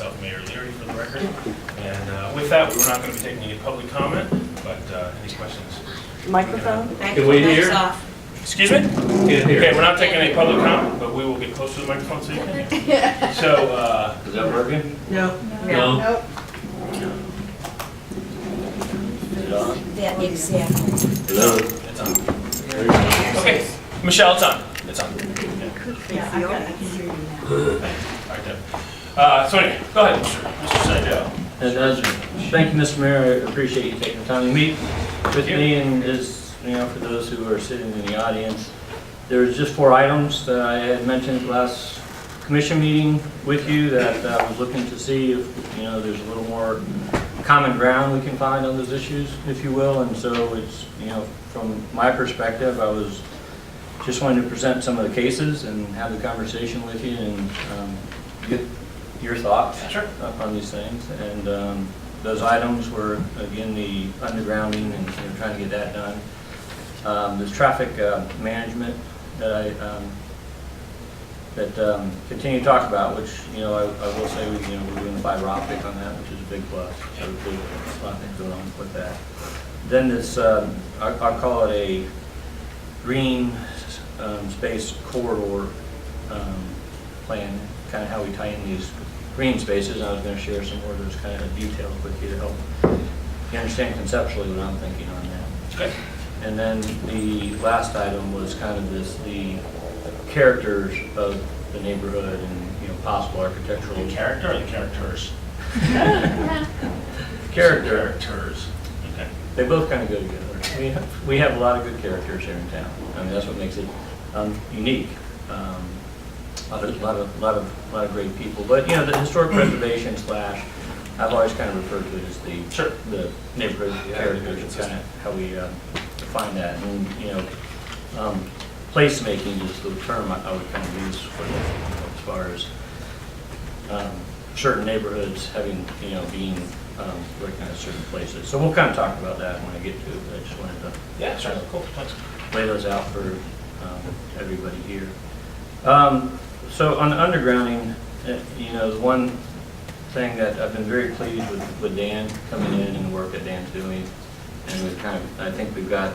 myself, Mayor Leary, for the record. And with that, we're not going to be taking any public comment, but any questions? Microphone? Can we hear? Excuse me? Okay, we're not taking any public comment, but we will get close to the microphone so you can hear. So, Is that working? No. No. Nope. Is it on? Yeah, exactly. Hello? it's on. Okay, Michelle, it's on. It's on. Yeah, I can hear you now. All right, then. So anyway, go ahead, Mr. Seidel. Thank you, Mr. Mayor. I appreciate you taking the time to meet with me, and as you know, for those who are sitting in the audience, there's just 4 items that I had mentioned at the last commission meeting with you that I was looking to see if, you know, there's a little more common ground we can find on those issues, if you will. And so it's, you know, from my perspective, I was just wanting to present some of the cases and have the conversation with you and get your thoughts Sure. on these things. And those items were, again, the undergrounding and, you know, trying to get that done. There's traffic management that I continue to talk about, which, you know, I will say, you know, we're doing the fiber optic on that, which is a big plus. So there's a lot of things going on with that. Then this, I'll call it a green space corridor plan, kind of how we tie in these green spaces. I was going to share some more of those kind of details with you to help you understand conceptually what I'm thinking on that. Okay. And then the last item was kind of the characters of the neighborhood and, you know, possible architectural The character or the characters? characters. Okay. They both kind of go together. We have a lot of good characters here in town. I mean, that's what makes it unique. A lot of great people. But, you know, the historic preservation slash, I've always kind of referred to it as the neighborhood characters. It's kind of how we define that. And, you know, placemaking is the term I would kind of use for this, you know, as far as certain neighborhoods having, you know, being recognized certain places. So we'll kind of talk about that when I get to it. But I just wanted to Yeah, sure. Cool. Thanks. lay those out for everybody here. So on the undergrounding, you know, the one thing that I've been very pleased with Dan coming in and the work that Dan's doing, and we've kind of, I think we've got,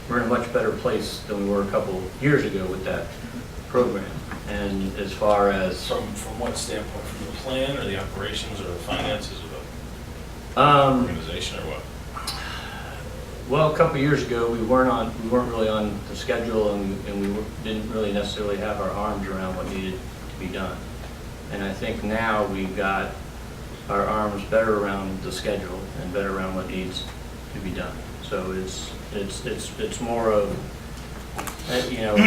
we're in a much better place than we were a couple years ago with that program. And as far as From what standpoint? From the plan or the operations or the finances of the organization or what? well, a couple years ago, we weren't really on the schedule, and we didn't really necessarily have our arms around what needed to be done. And I think now we've got our arms better around the schedule and better around what needs to be done. So it's more of, you know,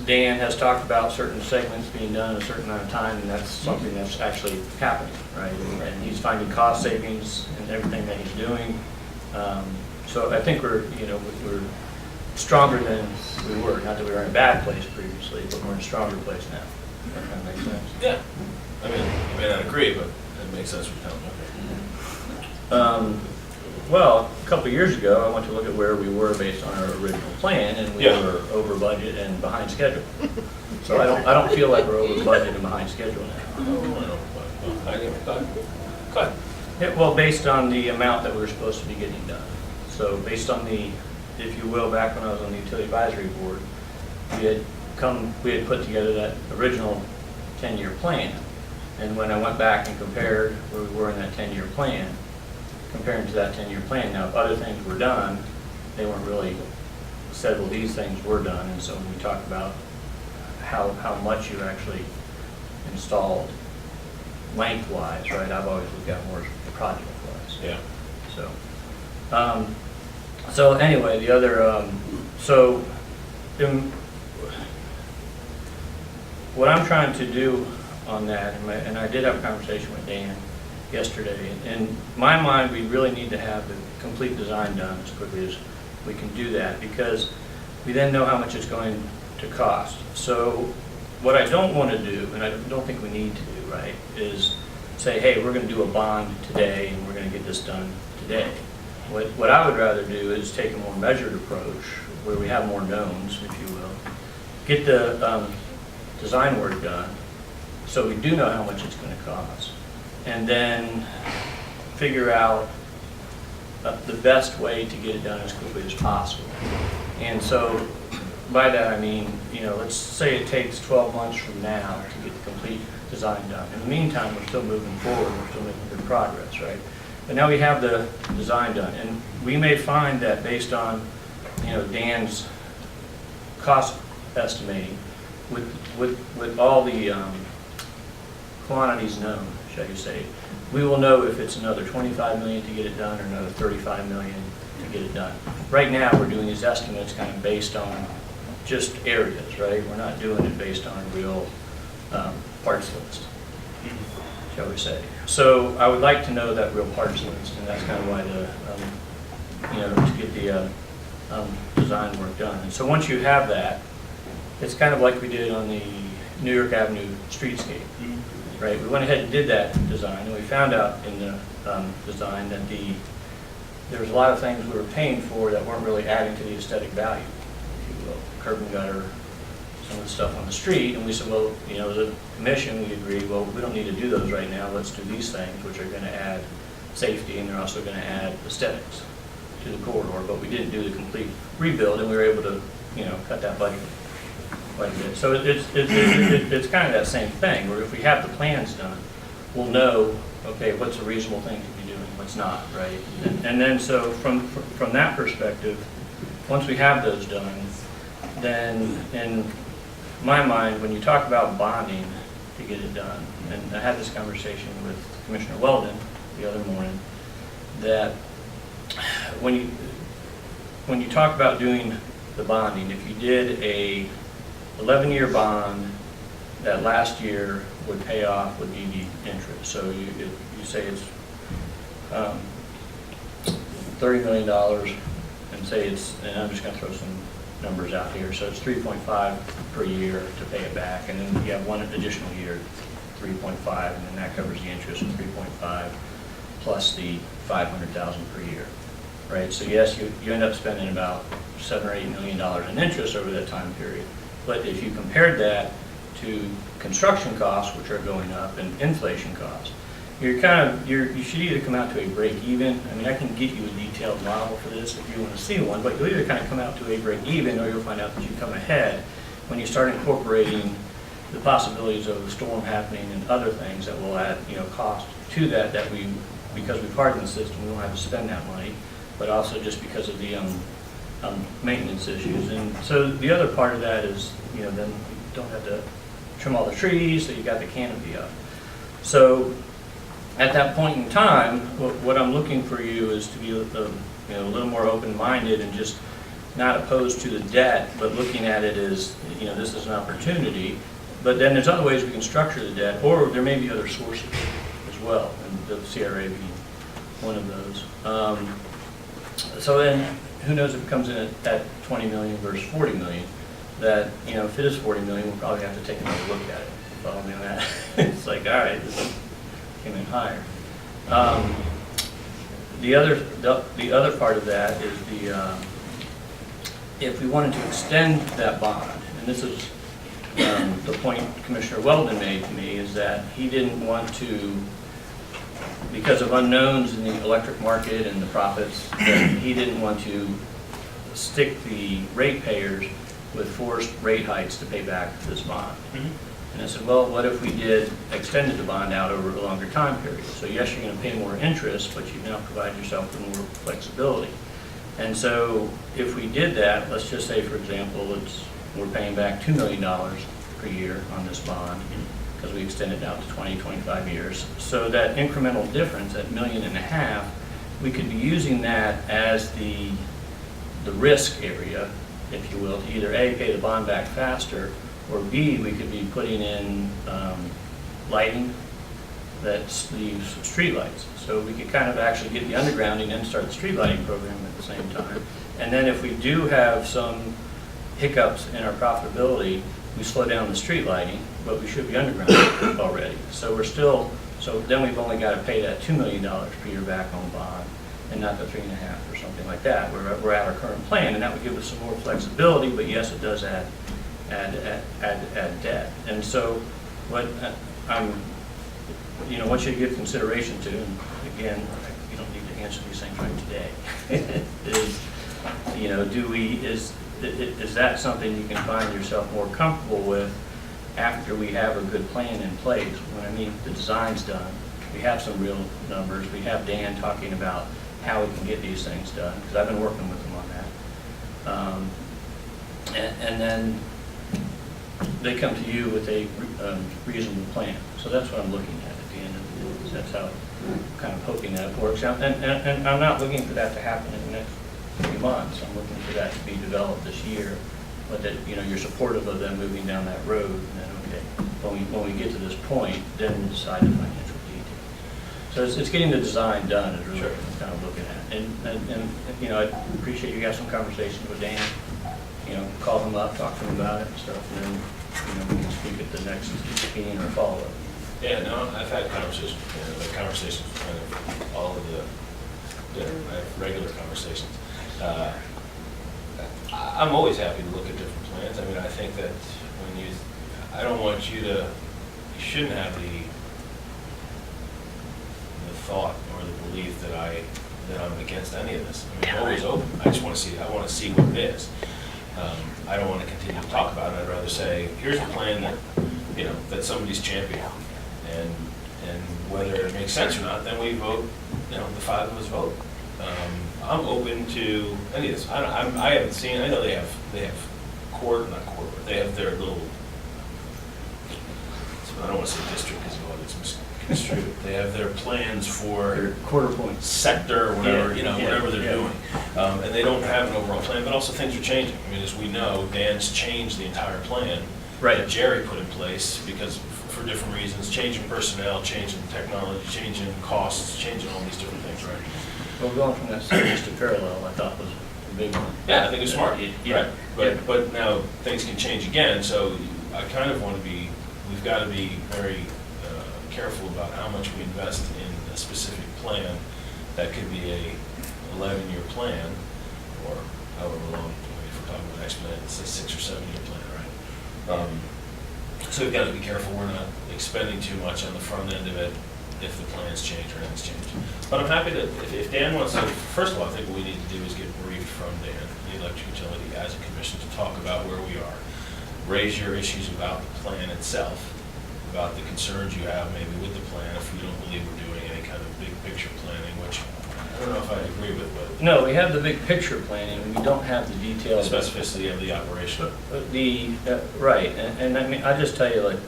Dan has talked about certain segments being done in a certain amount of time, and that's something that's actually happening, right? And he's finding cost savings in everything that he's doing. So I think we're stronger than we were. Not that we were in a bad place previously, but we're in a stronger place now. That kind of makes sense. Yeah. I mean, you may not agree, but it makes sense for them. Well, a couple of years ago, I went to look at where we were based on our original plan, and we Yeah. were over budget and behind schedule. So I don't feel like we're over budget and behind schedule now. Go ahead. Yeah, well, based on the amount that we were supposed to be getting done. So based on the, if you will, back when I was on the utility advisory board, we had put together that original 10-year plan. And when I went back and compared where we were in that 10-year plan, comparing to that 10-year plan, now if other things were done, they weren't really said, well, these things were done. And so when we talk about how much you actually installed lengthwise, right? I've always looked at more project-wise. Yeah. So anyway, the other, what I'm trying to do on that, and I did have a conversation with Dan yesterday, in my mind, we really need to have the complete design done as quickly as we can do that, because we then know how much it's going to cost. So what I don't want to do, and I don't think we need to do, right, is say, hey, we're going to do a bond today and we're going to get this done today. What I would rather do is take a more measured approach where we have more knowns, if you will, get the design work done, So we do know how much it's going to cost. And then figure out the best way to get it done as quickly as possible. And so by that I mean, let's say it takes 12 months from now to get the complete design done. In the meantime, we're still moving forward, we're still making good progress, right? But now we have the design done, and we may find that based on, Dan's cost estimating, with all the quantities known, shall you say, we will know if it's another 25 million to get it done or another 35 million to get it done. Right now, we're doing these estimates kind of based on just areas, right? We're not doing it based on a real parts list, shall we say. So I would like to know that real parts list, and that's kind of why to get the design work done. And so once you have that, it's kind of like we did on the New York Avenue streetscape, right? We went ahead and did that design, and we found out in the design that there was a lot of things we were paying for that weren't really adding to the aesthetic value, if you will. Curb and gutter, some of the stuff on the street, and we said, well, as a commission, we agreed, well, we don't need to do those right now, let's do these things, which are going to add safety, and they're also going to add aesthetics to the corridor, but we didn't do the complete rebuild, and we were able to, cut that budget quite a bit. So it's kind of that same thing, where if we have the plans done, we'll know, okay, what's a reasonable thing to be doing, what's not, right? And then so from that perspective, once we have those done, then in my mind, when you talk about bonding to get it done, and I had this conversation with Commissioner Weldon the other morning, that when you talk about doing the bonding, if you did a 11-year bond, that last year would pay off would be the interest. So you say it's $30 million, and say and I'm just going to throw some numbers out here. So it's 3.5 per year to pay it back, and then you have one additional year, 3.5, and then that covers the interest of 3.5 plus the 500,000 per year, right? So yes, you end up spending about $7 or $8 million in interest over that time period. But if you compared that to construction costs, which are going up, and inflation costs, you should either come out to a break even. I mean, I can get you a detailed model for this if you want to see one, but you'll either kind of come out to a break even, or you'll find out that you come ahead when you start incorporating the possibilities of a storm happening and other things that will add, cost to that because we've hardened the system, we don't have to spend that money, but also just because of the maintenance issues. And so the other part of that is, then you don't have to trim all the trees, so you got the canopy up. So at that point in time, what I'm looking for you is to be a little more open-minded and just not opposed to the debt, but looking at it as, this is an opportunity. But then there's other ways we can structure the debt, or there may be other sources as well, and the CRA being one of those. So then, who knows if it comes in at 20 million versus 40 million? That, if it is 40 million, we'll probably have to take another look at it. Follow me on that. It's like, all right, this came in higher. The other part of that is if we wanted to extend that bond, and this is the point Commissioner Weldon made to me, is that he didn't want to, because of unknowns in the electric market and the profits, that he didn't want to stick the ratepayers with forced rate hikes to pay back this bond. And I said, well, what if we extended the bond out over a longer time period? So yes, you're going to pay more interest, but you now provide yourself with more flexibility. And so if we did that, let's just say, for example, we're paying back $2 million per year on this bond because we extended it out to 20, 25 years. So that incremental difference, that $1.5 million, we could be using that as the risk area, if you will, to either A, pay the bond back faster, or B, we could be putting in lighting that's leaves street lights. So we could kind of actually get the undergrounding and start the street lighting program at the same time. And then if we do have some hiccups in our profitability, we slow down the street lighting, but we should be underground already. So then we've only got to pay that $2 million per year back on the bond, and not the 3.5 or something like that. We're at our current plan, and that would give us some more flexibility, but yes, it does add debt. And so want you to give consideration to, and again, you don't need to answer these things right today, is that something you can find yourself more comfortable with after we have a good plan in place? When I mean the design's done, we have some real numbers, we have Dan talking about how we can get these things done, because I've been working with him on that. And then they come to you with a reasonable plan. So that's what I'm looking at the end of the day. That's how I'm kind of hoping that works out. And I'm not looking for that to happen in the next few months. I'm looking for that to be developed this year. But that, you're supportive of them moving down that road. And then, okay, when we get to this point, then we'll decide the financial details. So it's getting the design done is really what I'm kind of looking at. And I appreciate you got some conversations with Dan. Call him up, talk to him about it and stuff, and then, we can speak at the next meeting or follow-up. Yeah, no, I've had conversations, conversations with kind of all of I have regular conversations. I'm always happy to look at different plans. I mean, I think that I don't want you shouldn't have the thought or the belief that I'm against any of this. I mean, I'm always open. I want to see what it is. I don't want to continue to talk about it. I'd rather say, here's a plan that, that somebody's championed. And whether it makes sense or not, then we vote, the five of us vote. I'm open to any of this. I haven't seen, I know they have they have their little, I don't want to say district because it's misconstrued. They have their plans for Your quarter points. sector or whatever, whatever they're yeah. doing. And they don't have an overall plan, but also things are changing. I mean, as we know, Dan's changed the entire plan Right. that Jerry put in place because for different reasons, changing personnel, changing technology, changing costs, changing all these different things, right? Well, going from that series to parallel, I thought was a big one. Yeah, I think it's smart. Yeah. Right? But now things can change again, so I kind of want to we've got to be very careful about how much we invest in a specific plan. That could be a 11-year plan, or however long, if we're talking about next plan, it's a 6 or 7 year plan, right? So we've got to be careful we're not expending too much on the front end of it if the plans change or anything's changed. But I'm happy that if Dan wants to, first of all, I think what we need to do is get briefed from Dan, the electric utility, as a commission to talk about where we are. Raise your issues about the plan itself, about the concerns you have maybe with the plan if you don't believe we're doing any kind of big picture planning, which I don't know if I agree with, but No, we have the big picture planning, we don't have the the details. specificity of the operation. Right, and I mean, I just tell you, like,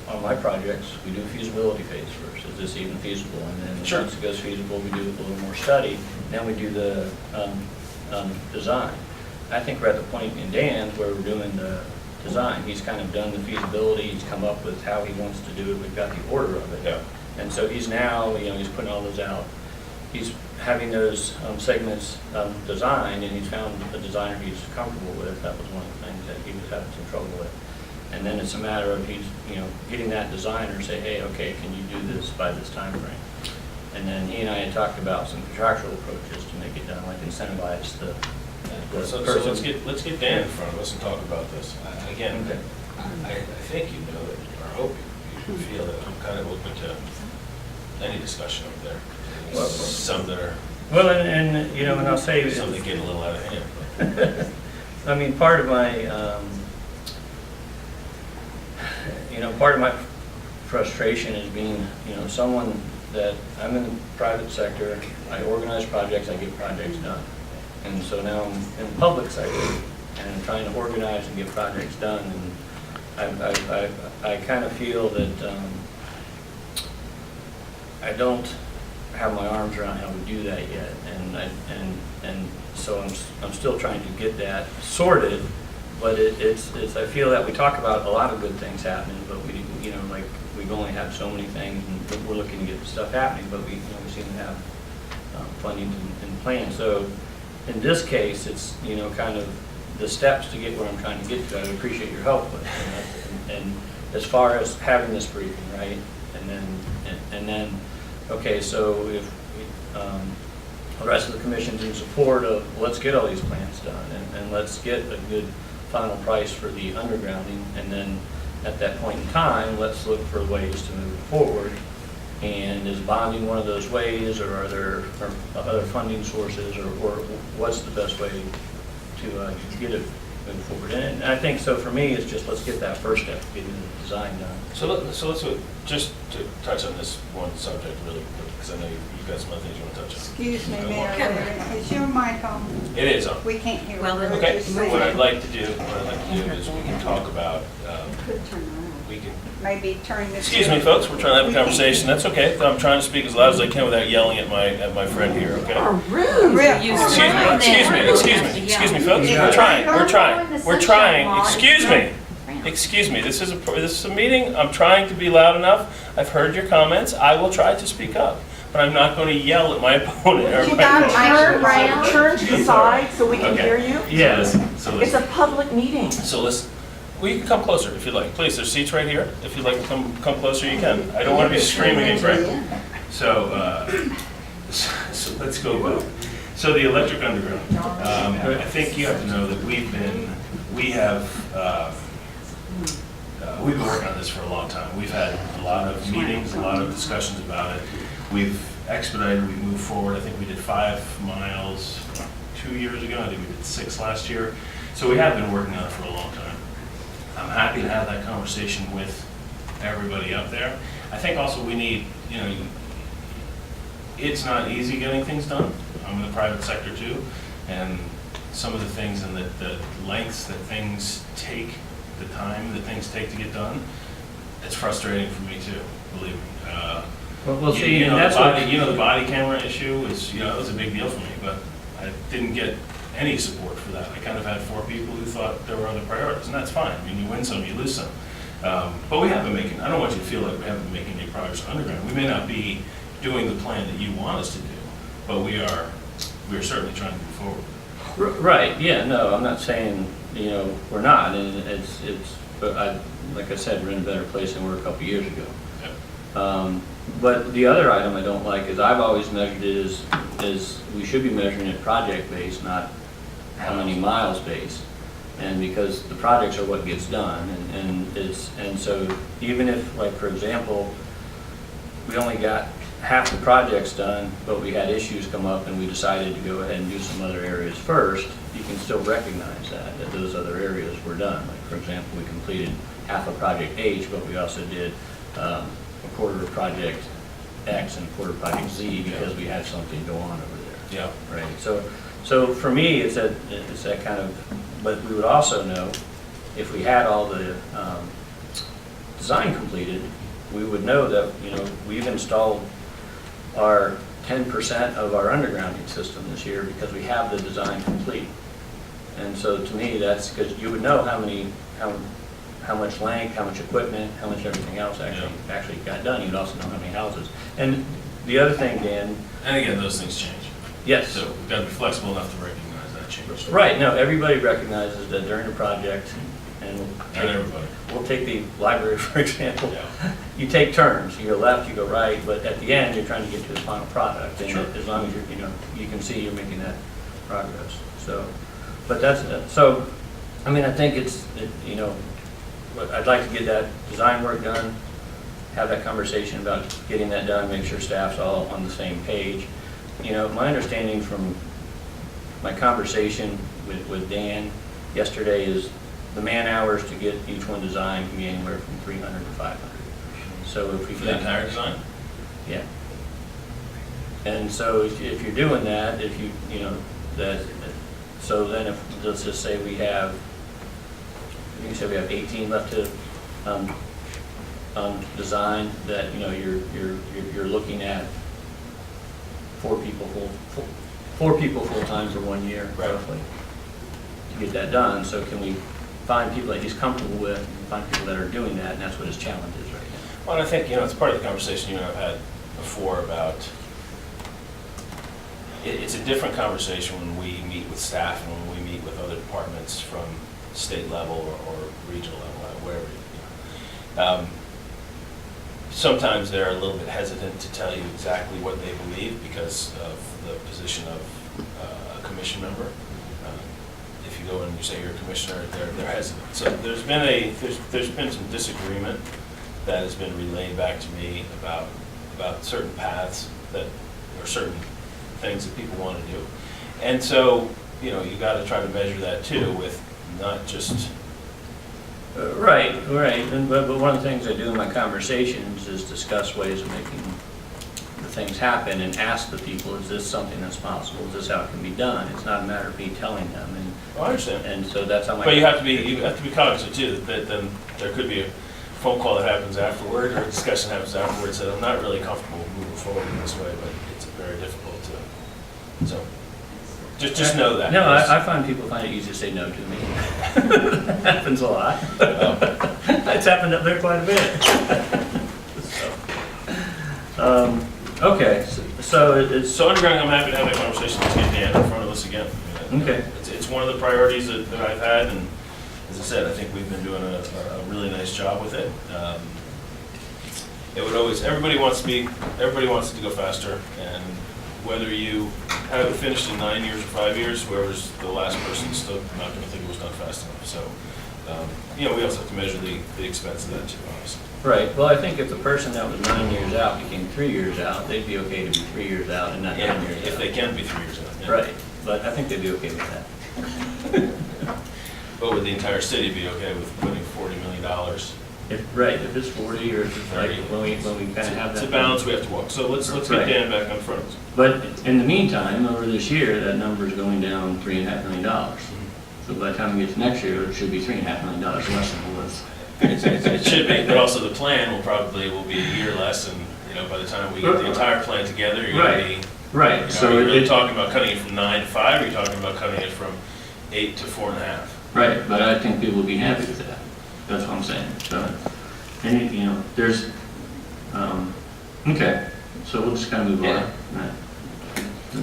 on my projects, we do feasibility phase first. Is this even feasible? And then Sure. once it goes feasible, we do a little more study. Then we do the design. I think we're at the point in Dan's where we're doing the design. He's kind of done the feasibility. He's come up with how he wants to do it. We've got the order of it. Yeah. And so he's now, he's putting all those out. He's having those segments designed, and he's found a designer he's comfortable with. That was one of the things that he was having some trouble with. And then it's a matter of getting that designer to say, hey, okay, can you do this by this time frame? And then he and I had talked about some contractual approaches to make it done, like incentivize the So person. let's get Dan in front of us and talk about this. Again, Okay. I think you know that, or I hope you feel that I'm kind of open to any discussion up there. Well, Some that are, Well, and I'll say, some that get a little out of hand. I mean, part of my, part of my frustration is being, someone that, I'm in the private sector, I organize projects, I get projects done. And so now I'm in the public sector, and I'm trying to organize and get projects done, and I kind of feel that I don't have my arms around how we do that yet, and so I'm still trying to get that sorted. But it's I feel that we talk about a lot of good things happening, but we've only had so many things, and we're looking to get stuff happening, but we seem to have funding and plans. So in this case, it's kind of the steps to get where I'm trying to get to. I would appreciate your help with it. And as far as having this briefing, right, and then okay, so if the rest of the commission's in support of, let's get all these plans done, and let's get a good final price for the undergrounding, and then at that point in time, let's look for ways to move forward. And is bonding one of those ways, or are there other funding sources, or what's the best way to get it moving forward? And I think so for me, it's just let's get that first step, getting the design done. So let's do it, just to touch on this one subject really quick, because I know you've got some other things you want to touch on. Excuse me, Mayor, is your mic on? It is on. We can't hear Well, what Okay, you're saying. what I'd like to do is we can talk about, Could turn around. we can, Maybe turn this. excuse me, folks, we're trying to have a conversation, that's okay. I'm trying to speak as loud as I can without yelling at my friend here, okay? Excuse me, folks, we're trying, excuse me, this is a meeting, I'm trying to be loud enough, I've heard your comments, I will try to speak up, but I'm not going to yell at my opponent. or You my got opponent. turn to the side so we can Okay. hear you. Yes. So It's listen, a public meeting. well, you can come closer if you'd like, please, there's seats right here, if you'd like to come closer, you can. I don't want to be screaming and grunting. So let's go back. So the electric underground, I think you have to know that we've been working on this for a long time. We've had a lot of meetings, a lot of discussions about it. We've expedited, we moved forward. I think we did 5 miles 2 years ago. I think we did 6 last year. So we have been working on it for a long time. I'm happy to have that conversation with everybody up there. I think also we need, it's not easy getting things done. I'm in the private sector too, and some of the things and the lengths that things take, the time that things take to get done, it's frustrating for me too, believe me. Well, see, and that's the body camera issue is, it was a big deal for me, but I didn't get any support for that. I kind of had 4 people who thought there were other priorities, and that's fine. I mean, you win some, you lose some. But we have been making, I don't want you to feel like we haven't been making any progress on underground. We may not be doing the plan that you want us to do, but we are certainly trying to move forward. Right, yeah, no, I'm not saying, we're not, and but like I said, we're in a better place than we were a couple years ago. Yep. But the other item I don't like is I've always measured it as we should be measuring it project based, not how many miles based. And because the projects are what gets done, and so even if, like, for example, we only got half the projects done, but we had issues come up and we decided to go ahead and do some other areas first, you can still recognize that those other areas were done. Like, for example, we completed half of project H, but we also did a quarter of project X and a quarter of project Z because we had something go on over there. Yeah. Right. So for me, it's that kind of, but we would also know if we had all the design completed, we would know that, we've installed our 10% of our undergrounding system this year because we have the design complete. And so to me, that's because you would know how much length, how much equipment, how much everything else actually got done. You'd also know how many houses. And the other thing, Dan. And again, those things change. Yes. So we've got to be flexible enough to recognize that change. Right. No, everybody recognizes that during the project, and everybody. We'll take the library, for example. Yeah. You take turns. You go left, you go right, but at the end, you're trying to get to the final product. And Sure. as long as you can see you're making that progress. So, but so. I mean, I think but I'd like to get that design work done, have that conversation about getting that done, make sure staff's all on the same page. My understanding from my conversation with Dan yesterday is the man hours to get each one designed can be anywhere from 300 to 500. So if we For the entire design? yeah. And so if you're doing that, so then if, let's just say we have 18 left to design, that, you're looking at 4 people full-time for 1 year, roughly, to get that done. So can we find people that he's comfortable with, and find people that are doing that, and that's what his challenge is right now. Well, and I think, it's part of the conversation you and I have had before about, it's a different conversation when we meet with staff and when we meet with other departments from state level or regional level, wherever. Sometimes they're a little bit hesitant to tell you exactly what they believe because of the position of a commission member. If you go in and you say you're a commissioner, they're hesitant. So there's been some disagreement that has been relayed back to me about certain paths that, or certain things that people want to do. And so, you know, you got to try to measure that too with not just. Right, but one of the things I do in my conversations is discuss ways of making the things happen and ask the people, is this something that's possible? Is this how it can be done? It's not a matter of me telling them. I understand. And so that's how my. But you have to be cognizant too, that then there could be a phone call that happens afterward, or a discussion happens afterwards, that I'm not really comfortable moving forward in this way, but it's very difficult to, so, just know that. No, I find people find it easy to say no to me. That happens a lot. It's happened up there quite a bit. Okay, so it's, So underground, I'm happy to have that conversation, let's get Dan in front of us again. I mean, Okay. It's one of the priorities that I've had, and as I said, I think we've been doing a really nice job with it. It would always, everybody wants it to go faster, and whether you have it finished in 9 years or 5 years, whoever's the last person is still not gonna think it was done fast enough. So, you know, we also have to measure the expense of that too, obviously. right, well, I think if the person that was 9 years out became 3 years out, they'd be okay to be 3 years out and not 9 years out. If they can be 3 years out. Yeah. Right, but I think they'd be okay with that. But would the entire city be okay with putting $40 million? If it's 40 or if it's like, when we kind of have that. It's a balance we have to walk. So let's get Right. Dan back on front. But in the meantime, over this year, that number's going down $3.5 million. So by the time we get to next year, it should be $3.5 million less than it was. It should be, but also the plan will be a year less, and, you know, by the time we get the entire plan together, you're gonna Right. be, you Right, know, so are you really it, talking about cutting it from 9 to 5, or are you talking about cutting it from 8 to 4.5? right, but I think people will be happy with that. That's what I'm saying. So, and, you know, there's, okay, so we'll just kind of move on. Yeah. Right.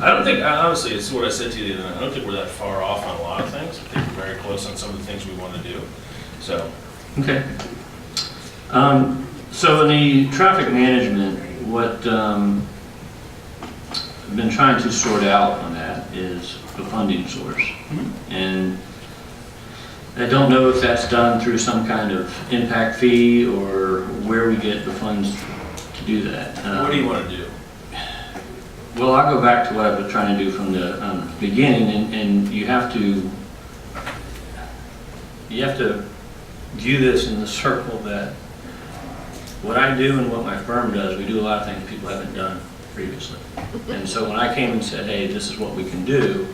I don't think, honestly, it's what I said to you the other night, I don't think we're that far off on a lot of things. I think we're very close on some of the things we want to do, so. Okay. So in the traffic management, what I've been trying to sort out on that is the funding source. And I don't know if that's done through some kind of impact fee or where we get the funds to do that. What do you want to do? Well, I'll go back to what I've been trying to do from the beginning, and you have to view this in the circle that what I do and what my firm does, we do a lot of things people haven't done previously. And so when I came and said, hey, this is what we can do,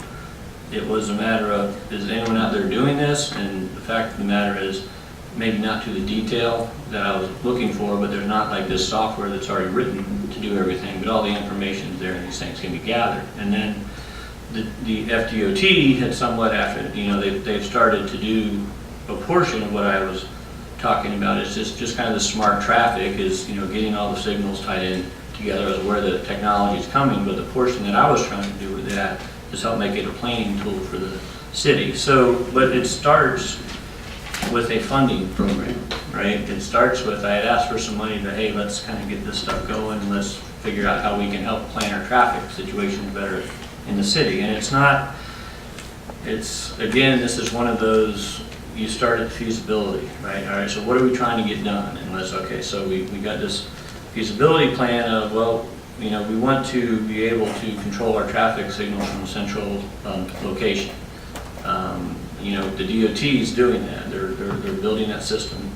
it was a matter of, is anyone out there doing this? And the fact of the matter is, maybe not to the detail that I was looking for, but there's not like this software that's already written to do everything, but all the information is there and these things can be gathered. And then the FDOT had somewhat after, you know, they've started to do a portion of what I was talking about. It's just kind of the smart traffic is, you know, getting all the signals tied in together as where the technology is coming, but the portion that I was trying to do with that is help make it a planning tool for the city. So, but it starts with a funding program, right? It starts with, I had asked for some money to, hey, let's kind of get this stuff going, and let's figure out how we can help plan our traffic situations better in the city. And it's not, it's, again, this is one of those, you start at feasibility, right? All right, so what are we trying to get done? And let's, okay, so we got this feasibility plan of, well, you know, we want to be able to control our traffic signals from a central location. You know, the DOT is doing that. They're building that system.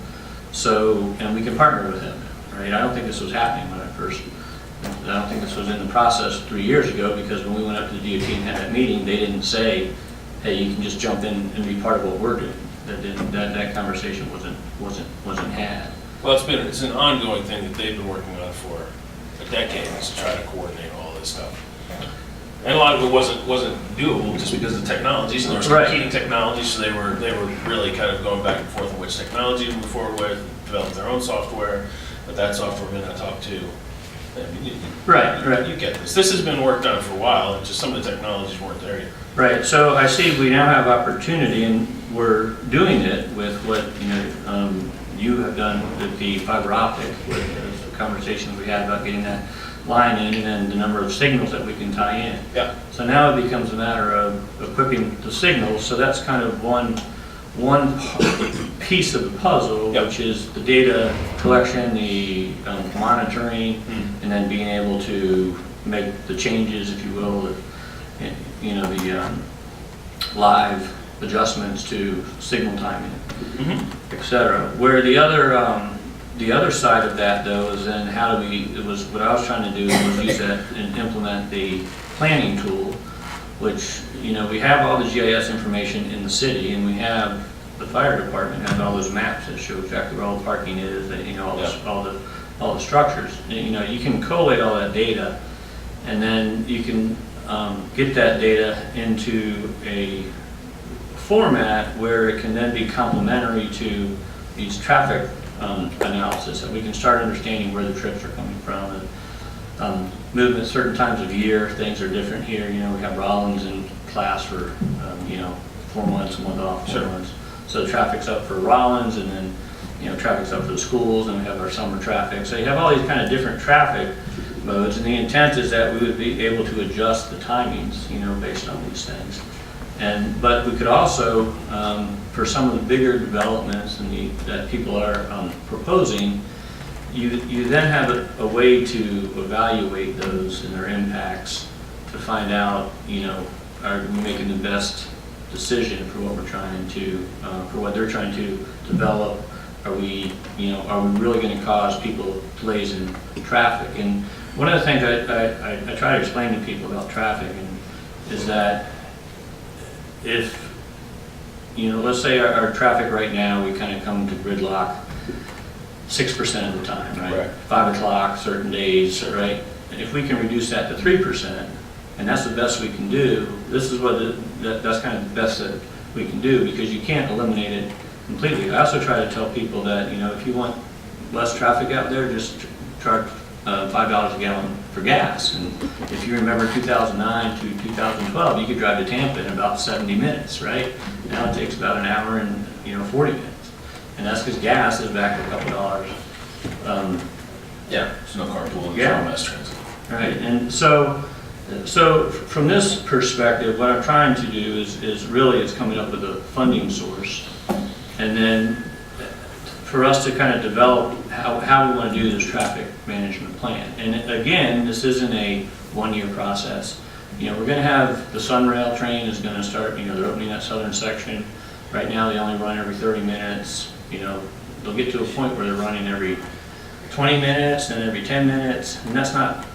So, and we can partner with them, right? I don't think this was happening when I don't think this was in the process 3 years ago, because when we went up to the DOT and had that meeting, they didn't say, hey, you can just jump in and be part of what we're doing. That conversation wasn't had. Well, it's an ongoing thing that they've been working on for a decade, is to try to coordinate all this stuff. And a lot of it wasn't doable just because of the technologies, and there were Right. competing technologies, so they were really kind of going back and forth on which technology to move forward with, develop their own software, but that software may not talk to. I mean, Right. You get this. This has been worked on for a while, and just some of the technologies weren't there yet. Right, so I see we now have opportunity, and we're doing it with what, you know, you have done with the fiber optic, with the conversations we had about getting that line in and then the number of signals that we can tie in. Yeah. So now it becomes a matter of equipping the signals, so that's kind of one piece of the puzzle, Yep. which is the data collection, the monitoring, and then being able to make the changes, if you will, the live adjustments to signal timing, et cetera. Where the other side of that, though, is then how do we, it was what I was trying to do was use that and implement the planning tool, which, we have all the GIS information in the city, and we have, the fire department has all those maps that show exactly where all the parking is, that, all the structures. You can collate all that data, and then you can get that data into a format where it can then be complementary to these traffic analysis, that we can start understanding where the trips are coming from, and movement certain times of year, things are different here. We have Rollins in class for 4 months, a month off, 4 months. So the traffic's up for Rollins, and then traffic's up for the schools, and we have our summer traffic. So you have all these kind of different traffic modes, and the intent is that we would be able to adjust the timings, based on these things. But we could also, for some of the bigger developments that people are proposing, you then have a way to evaluate those and their impacts to find out, are we making the best decision for what we're trying to, for what they're trying to develop? Are we really going to cause people delays in traffic? And one of the things I try to explain to people about traffic is that if, let's say our traffic right now, we kind of come to gridlock 6% of the time, right? Right. 5 o'clock, certain days, right? And if we can reduce that to 3%, and that's the best we can do, this is that's kind of the best that we can do, because you can't eliminate it completely. I also try to tell people that, if you want less traffic out there, just charge $5 a gallon for gas. And if you remember 2009 to 2012, you could drive to Tampa in about 70 minutes, right? Now it takes about an hour and 40 minutes. And that's because gas is back a couple dollars. Yeah, there's no carpool, Yeah. there's no mass transit. Right, and so from this perspective, what I'm trying to do is coming up with a funding source, and then for us to kind of develop how we want to do this traffic management plan. And again, this isn't a one-year process. We're going to have the Sunrail train is going to start, they're opening that southern section. Right now, they only run every 30 minutes. They'll get to a point where they're running every 20 minutes, then every 10 minutes, and that's not,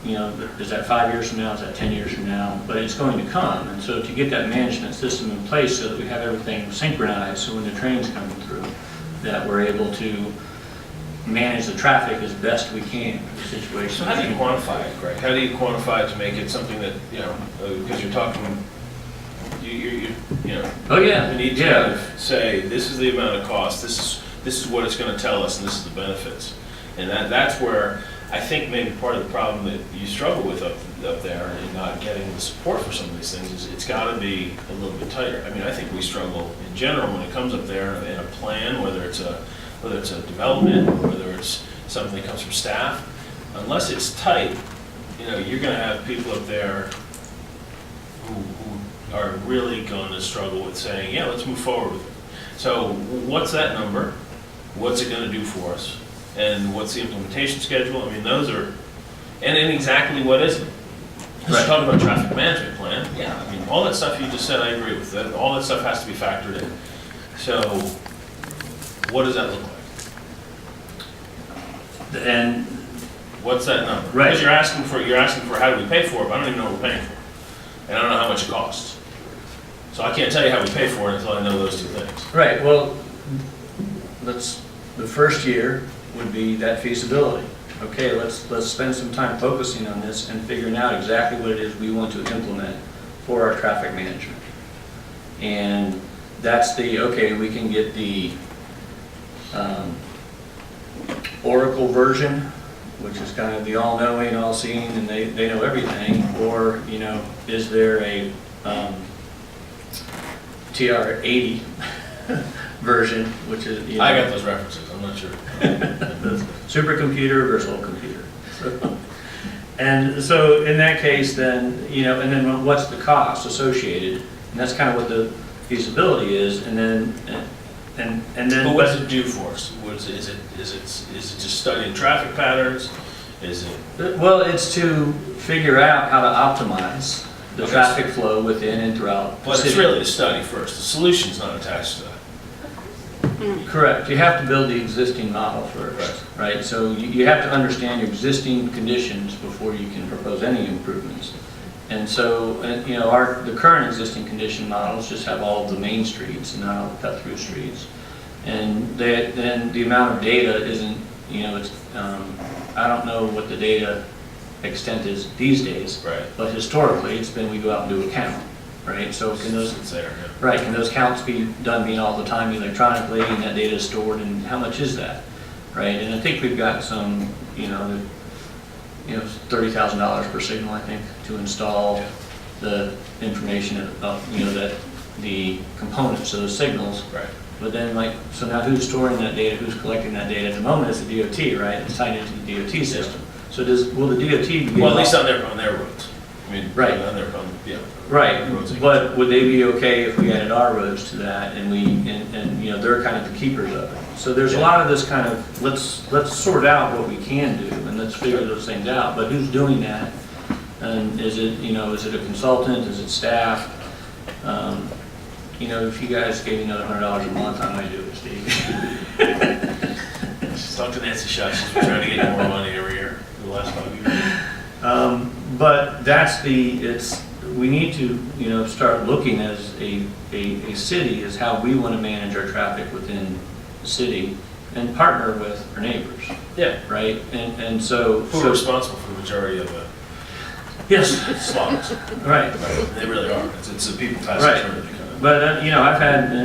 is that 5 years from now, is that 10 years from now? But it's going to come, and so to get that management system in place so that we have everything synchronized, so when the train's coming through, that we're able to manage the traffic as best we can for the situation. So how do you quantify it, Greg? How do you quantify it to make it something that, because you're talking, Oh, yeah. we need to kind of say, this is the amount of cost, this is what it's going to tell us, and this is the benefits. And that's where I think maybe part of the problem that you struggle with up there in not getting the support for some of these things is it's got to be a little bit tighter. I mean, I think we struggle in general when it comes up there in a plan, whether it's a development, or whether it's something that comes from staff. Unless it's tight, you're going to have people up there who are really going to struggle with saying, yeah, let's move forward with it. So what's that number? What's it going to do for us? And what's the implementation schedule? I mean, those are, and exactly what is it? Let's talk about traffic management plan. Yeah, I mean, all that stuff you just said, I agree with that. All that stuff has to be factored in. So what does that look like? And what's that number? Right. Because you're asking for how do we pay for it, but I don't even know what we're paying for. And I don't know how much it costs. So I can't tell you how we pay for it until I know those two things. Right, well, the first year would be that feasibility. Okay, let's spend some time focusing on this and figuring out exactly what it is we want to implement for our traffic management. And that's okay, we can get the Oracle version, which is kind of the all-knowing, all-seeing, and they know everything, or, is there a TR-80 version, which is, I got those references, I'm not sure. the supercomputer versus old computer. So, And so in that case, then, you know, and then what's the cost associated? And that's kind of what the feasibility is, and then, and then. But what does it do for us? What is it just studying traffic patterns? Is it? Well, it's to figure out how to optimize the Okay. traffic flow within and throughout the But it's city. really the study first. The solution's not attached to that. Correct. You have to build the existing model first, right? So you have to understand your existing conditions before you can propose any improvements. And so, you know, the current existing condition models just have all of the main streets and not all the cut-through streets. And then the amount of data isn't, you know, it's, I don't know what the data extent is these days. Right. But historically, it's been we go out and do a count, right? So can those, It's there, yeah. right, can those counts be done all the time electronically, and that data is stored, and how much is that, right? And I think we've got some, $30,000 per signal, I think, to install the information of, that the components of the signals. Right. But then, so now who's storing that data, who's collecting that data? At the moment, it's the DOT, right? It's tied into the DOT system. So will the DOT be? Well, at least on their roads. I mean, Right. on their, yeah. Right, Roads. but would they be okay if we added our roads to that, and they're kind of the keepers of it? So there's a lot of this kind of, let's sort out what we can do, and let's figure those things out, but who's doing that? And is it a consultant, is it staff? If you guys gave me another $100 a month, I might do it, Steve. Just talk to Nancy Shaw, she's been trying to get you more money every year for the last 5 years. But we need to, start looking as a city as how we want to manage our traffic within the city and partner with our neighbors, Yeah. right? And so. Who are responsible for the majority of the Yes, slots? right. They really are. It's the people passing Right. through that kind of. But, I've had, the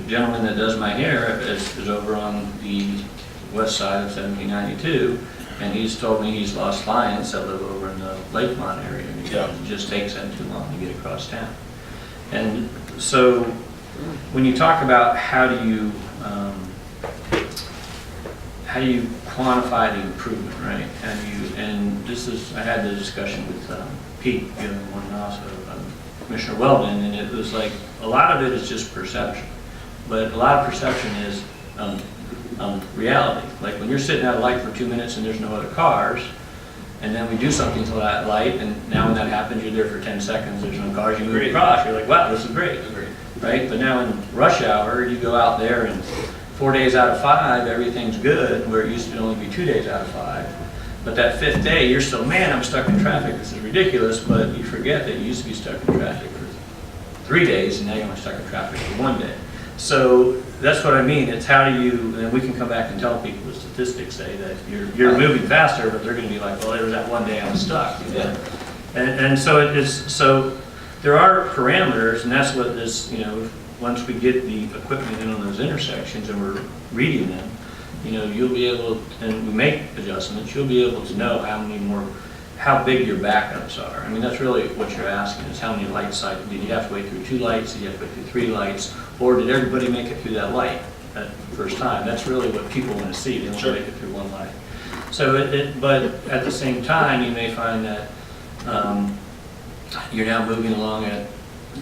gentleman that does my hair is over on the west side of 1792. And he's told me he's lost clients that live over in the Lakemont area because it just takes them too long to get across town. And so when you talk about how do you quantify the improvement, right? I had the discussion with Pete the other morning also, Commissioner Weldon, and it was like a lot of it is just perception, but a lot of perception is reality. Like when you're sitting at a light for 2 minutes and there's no other cars, and then we do something to that light, and now when that happens, you're there for 10 seconds, there's no cars, you move across, you're like, wow, this is great. Right? But now in rush hour, you go out there and 4 days out of 5, everything's good, where it used to only be 2 days out of 5. But that 5th day, you're still, man, I'm stuck in traffic, this is ridiculous, but you forget that you used to be stuck in traffic for 3 days, and now you're only stuck in traffic for 1 day. So that's what I mean. It's how do you, and we can come back and tell people the statistics say that you're moving faster, but they're going to be like, well, there was that 1 day I was stuck. Yeah. And so there are parameters, and that's what this, once we get the equipment in on those intersections and we're reading them, you'll be able, and we make adjustments, you'll be able to know how big your backups are. I mean, that's really what you're asking, is how many light cycles. Did you have to wait through 2 lights? Did you have to wait through 3 lights? Or did everybody make it through that light at the first time? That's really what people want to see. They want to make it through 1 light. So, but at the same time, you may find that you're now moving along at,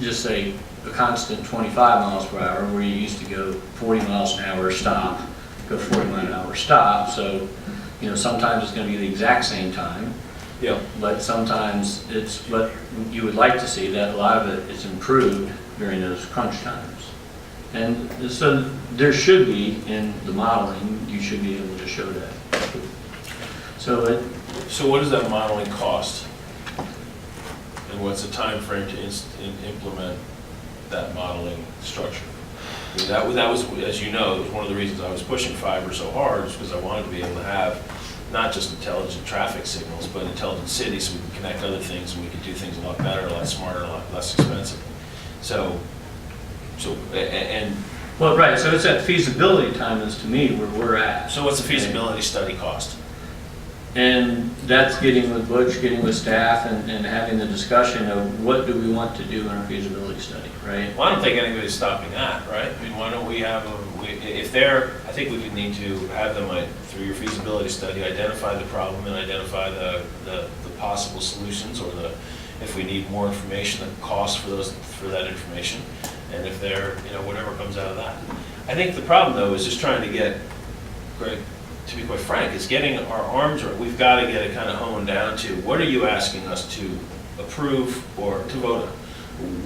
just say, a constant 25 miles per hour, where you used to go 40 miles an hour stop, go 40 miles an hour stop. So, sometimes it's going to be the exact same time. Yeah. But sometimes but you would like to see that a lot of it is improved during those crunch times. And so there should be, in the modeling, you should be able to show that. So what does that modeling cost? And what's the time frame to implement that modeling structure? I mean, that was, as you know, was one of the reasons I was pushing fiber so hard, is because I wanted to be able to have not just intelligent traffic signals, but intelligent cities, so we can connect other things, and we can do things a lot better, a lot smarter, a lot less expensive. well, right, so it's that feasibility time is, to me, where we're at. So what's the feasibility study cost? And that's getting with Butch, getting with staff, and having the discussion of what do we want to do in our feasibility study, right? Well, I don't think anybody's stopping that, right? I mean, why don't we have, I think we would need to have them, through your feasibility study, identify the problem and identify the possible solutions, or if we need more information, the cost for that information, and if they're, whatever comes out of that. I think the problem, though, is just trying to get, Greg, to be quite frank, is getting our arms around. We've got to get it kind of honed down to, what are you asking us to approve or to vote on?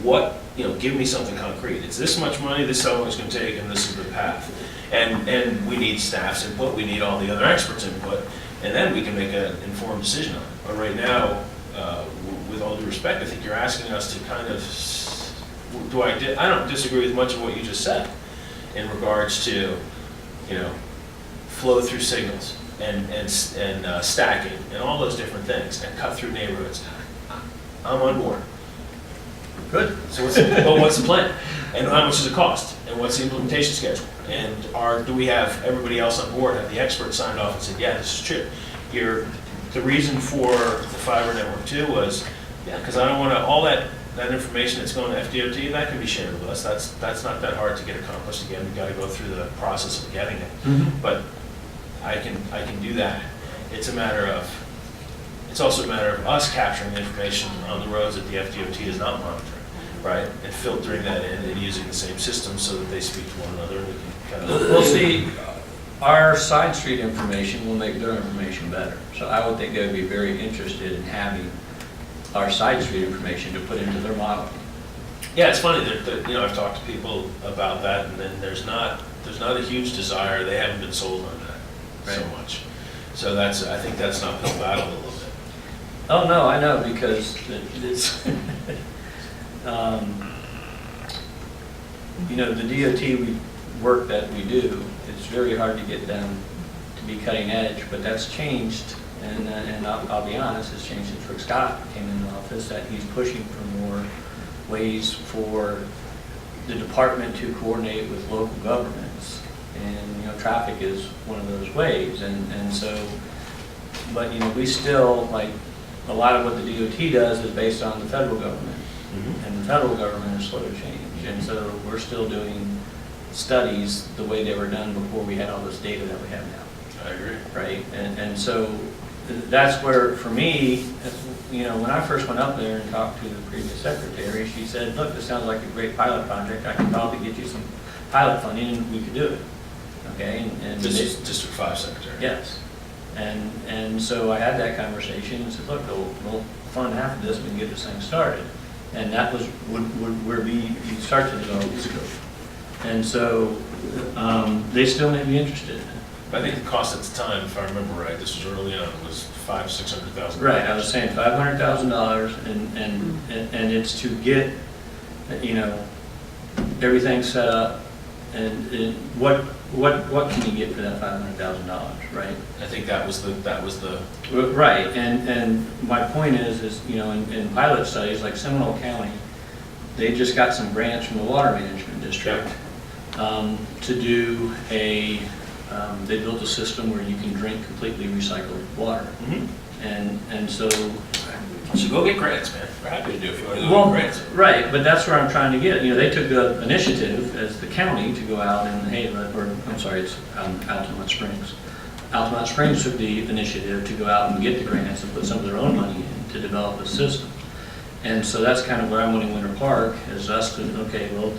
What, give me something concrete. It's this much money, this is how long it's going to take, and this is the path. And we need staff's input, we need all the other experts' input, and then we can make an informed decision on it. But right now, with all due respect, I think you're asking us to kind of, I don't disagree with much of what you just said in regards to, flow through signals and stacking and all those different things, and cut through neighborhoods. I'm on board. Good. So what's the plan? And how much does it cost? And what's the implementation schedule? And do we have everybody else on board, have the experts signed off and said, yeah, this is true? The reason for the fiber network too was, because I don't want to, all that information that's going to FDOT, that can be shared with us. That's not that hard to get accomplished. Again, we've got to go through the process of getting it. Mm-hmm. But I can do that. It's also a matter of us capturing the information on the roads that the FDOT is not monitoring, right? And filtering that in and using the same system so that they speak to one another. And we can kind of. We'll see, our side street information will make their information better. So I would think they would be very interested in having our side street information to put into their model. Yeah, it's funny that I've talked to people about that, and then there's not a huge desire. They haven't been sold on that so much. So I think that's an uphill battle a little bit. Oh, no, I know, because it's, the DOT work that we do, it's very hard to get them to be cutting edge, but that's changed, and I'll be honest, it's changed since Rick Scott came into office, that he's pushing for more ways for the department to coordinate with local governments, and, traffic is one of those ways, and so, but, we still, like, a lot of what the DOT does is based on the federal government, and the federal government is slow to change, and so we're still doing studies the way they were done before we had all this data that we have now. I agree. Right, and so that's where, for me, when I first went up there and talked to the previous secretary, she said, look, this sounds like a great pilot project, I can probably get you some pilot funding and we could do it, okay? And This is District 5 Secretary. Yes. And so I had that conversation and said, look, we'll fund half of this, we can get this thing started. And that was where we started to develop the scope. And so they still may be interested. I think the cost at the time, if I remember right, this was early on, was $500,000-600,000. Right, I was saying $500,000, and it's to get, everything set up, and what can you get for that $500,000, right? I think that was the. Right, and my point is in pilot studies like Seminole County, they just got some grants from the Water Management District to do they built a system where you can drink completely recycled water. Mm-hmm. And so go get grants, man. We're happy to do it if you want to well, get grants. right, but that's where I'm trying to get. They took the initiative as the county to go out and it's Altamont Springs. Altamont Springs took the initiative to go out and get the grants and put some of their own money in to develop a system. And so that's kind of where I'm wanting Winter Park, is us to, okay, well,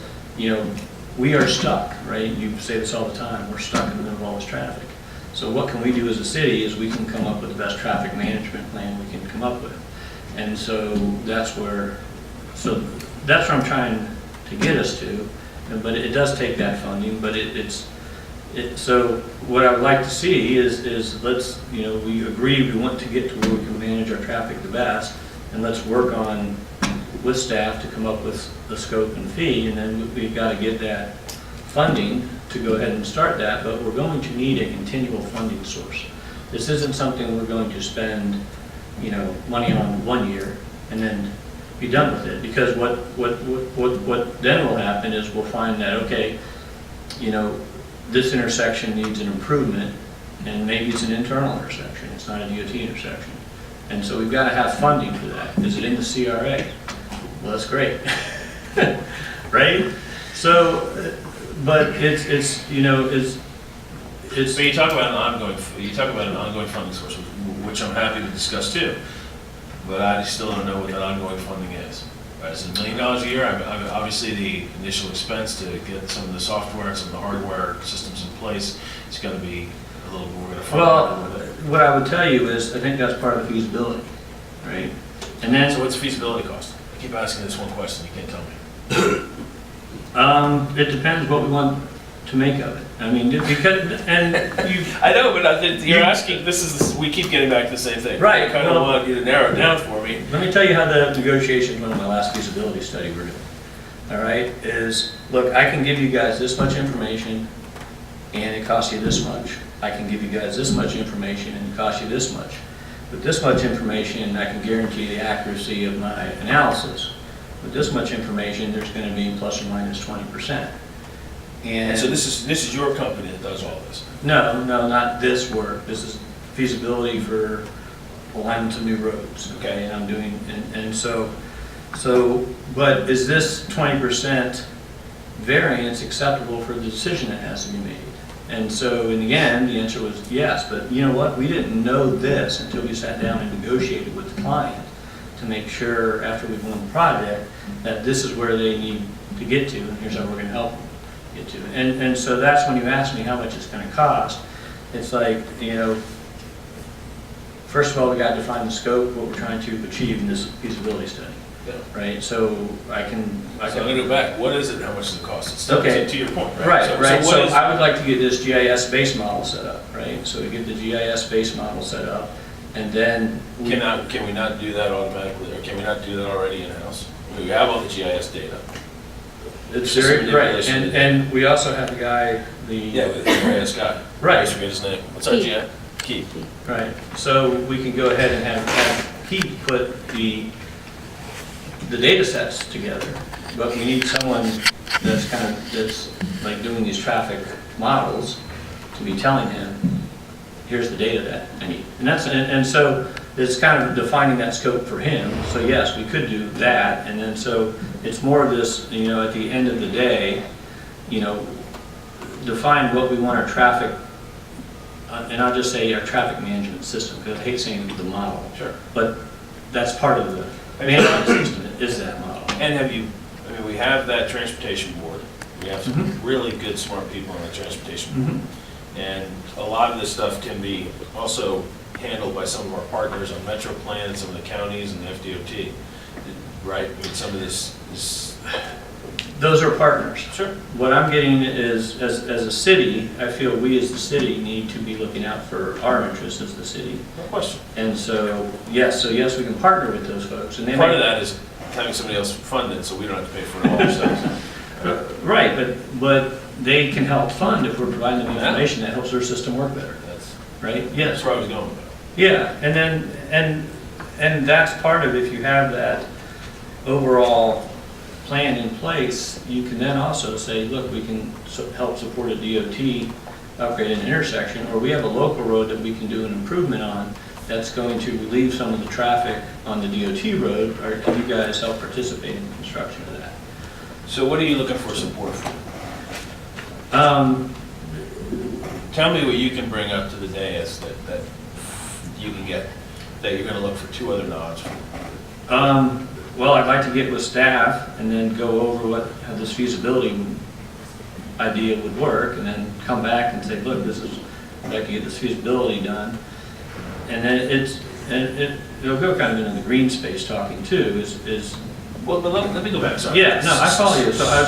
we are stuck, right? You say this all the time, we're stuck in the middle of all this traffic. So what can we do as a city is we can come up with the best traffic management plan we can come up with. And so that's where I'm trying to get us to, but it does take that funding, but so what I would like to see is let's, we agree we want to get to where we can manage our traffic the best, and let's work on with staff to come up with the scope and fee, and then we've got to get that funding to go ahead and start that, but we're going to need a continual funding source. This isn't something we're going to spend, money on 1 year and then be done with it, because what then will happen is we'll find that, okay, this intersection needs an improvement, and maybe it's an internal intersection, it's not a DOT intersection. And so we've got to have funding for that. Is it in the CRA? Well, that's great, right? So, but it's So you talk about an ongoing funding source, which I'm happy to discuss too. but I still don't know what that ongoing funding is. Is it $1 million a year? Obviously, the initial expense to get some of the software and some of the hardware systems in place is going to be a little more. Well, what I would tell you is, I think that's part of the feasibility, right? And then, So what's feasibility cost? I keep asking this one question, you can't tell me. it depends what we want to make of it. I mean, because, and you, I know, but you're asking, we keep getting back to the same thing. Right, I kind of well- want you to narrow it down for me. let me tell you how the negotiations went on my last feasibility study we're doing. All right, is, look, I can give you guys this much information and it costs you this much. I can give you guys this much information and it costs you this much. With this much information, I can guarantee the accuracy of my analysis. With this much information, there's going to be plus or minus 20%. And so this is your company that does all this? No, not this work. This is feasibility for alignment of new roads. Okay, and I'm doing, and so, but is this 20% variance acceptable for the decision that has to be made? And so in the end, the answer was yes, but you know what? We didn't know this until we sat down and negotiated with the client to make sure after we won the project that this is where they need to get to, and here's how we're going to help them get to. And so that's when you ask me how much it's going to cost. It's like, you know, first of all, we got to define the scope, what we're trying to achieve in this feasibility study, Yeah. right? So I can. So I'm going to go back. What is it? How much does it cost? It's Okay. To your point, right? Right, So right. what So is- I would like to get this GIS base model set up, right? So we get the GIS base model set up, and then we. Can we not do that automatically, or can we not do that already in-house? We have all the GIS data. It's Just very, some right, manipulation. and we also have the guy, Yeah, with the GIS guy. Right. I forget his name. What's our Keith. GIS? Keith. Right, so we can go ahead and have Pete put the data sets together, but we need someone that's like doing these traffic models to be telling him, here's the data that I need. And so it's kind of defining that scope for him. So yes, we could do that, and then so it's more of this, you know, at the end of the day, you know, define what we want our traffic, and I'll just say our traffic management system, because I hate saying the model. Sure. But that's part of the management system, is that model. And we have that transportation board. We have some Mhm. really good, smart people on the transportation board. Mhm. And a lot of this stuff can be also handled by some of our partners on Metro Plan, some of the counties and the FDOT, right? I mean, some of this is. Those are partners. Sure. What I'm getting is, as a city, I feel we as the city need to be looking out for our interests as the city. No question. And so yes, we can partner with those folks. And they Part may- of that is having somebody else fund it, so we don't have to pay for it all ourselves. Right, but they can help fund if we're providing them Yeah. information that helps their system work better, right? Yes. That's where I was going with it. Yeah, and then, and that's part of, if you have that overall plan in place, you can then also say, look, we can help support a DOT upgrade an intersection, or we have a local road that we can do an improvement on that's going to relieve some of the traffic on the DOT road, or can you guys help participate in the construction of that? So what are you looking for support for? Tell me what you can bring up to the dais that you can get, that you're gonna look for two other nods for. Well, I'd like to get with staff and then go over how this feasibility idea would work, and then come back and say, look, I'd like to get this feasibility done. And then it'll go kind of into the green space talking too, is, Well, but let me go back, sorry. yeah, no, I follow you. So I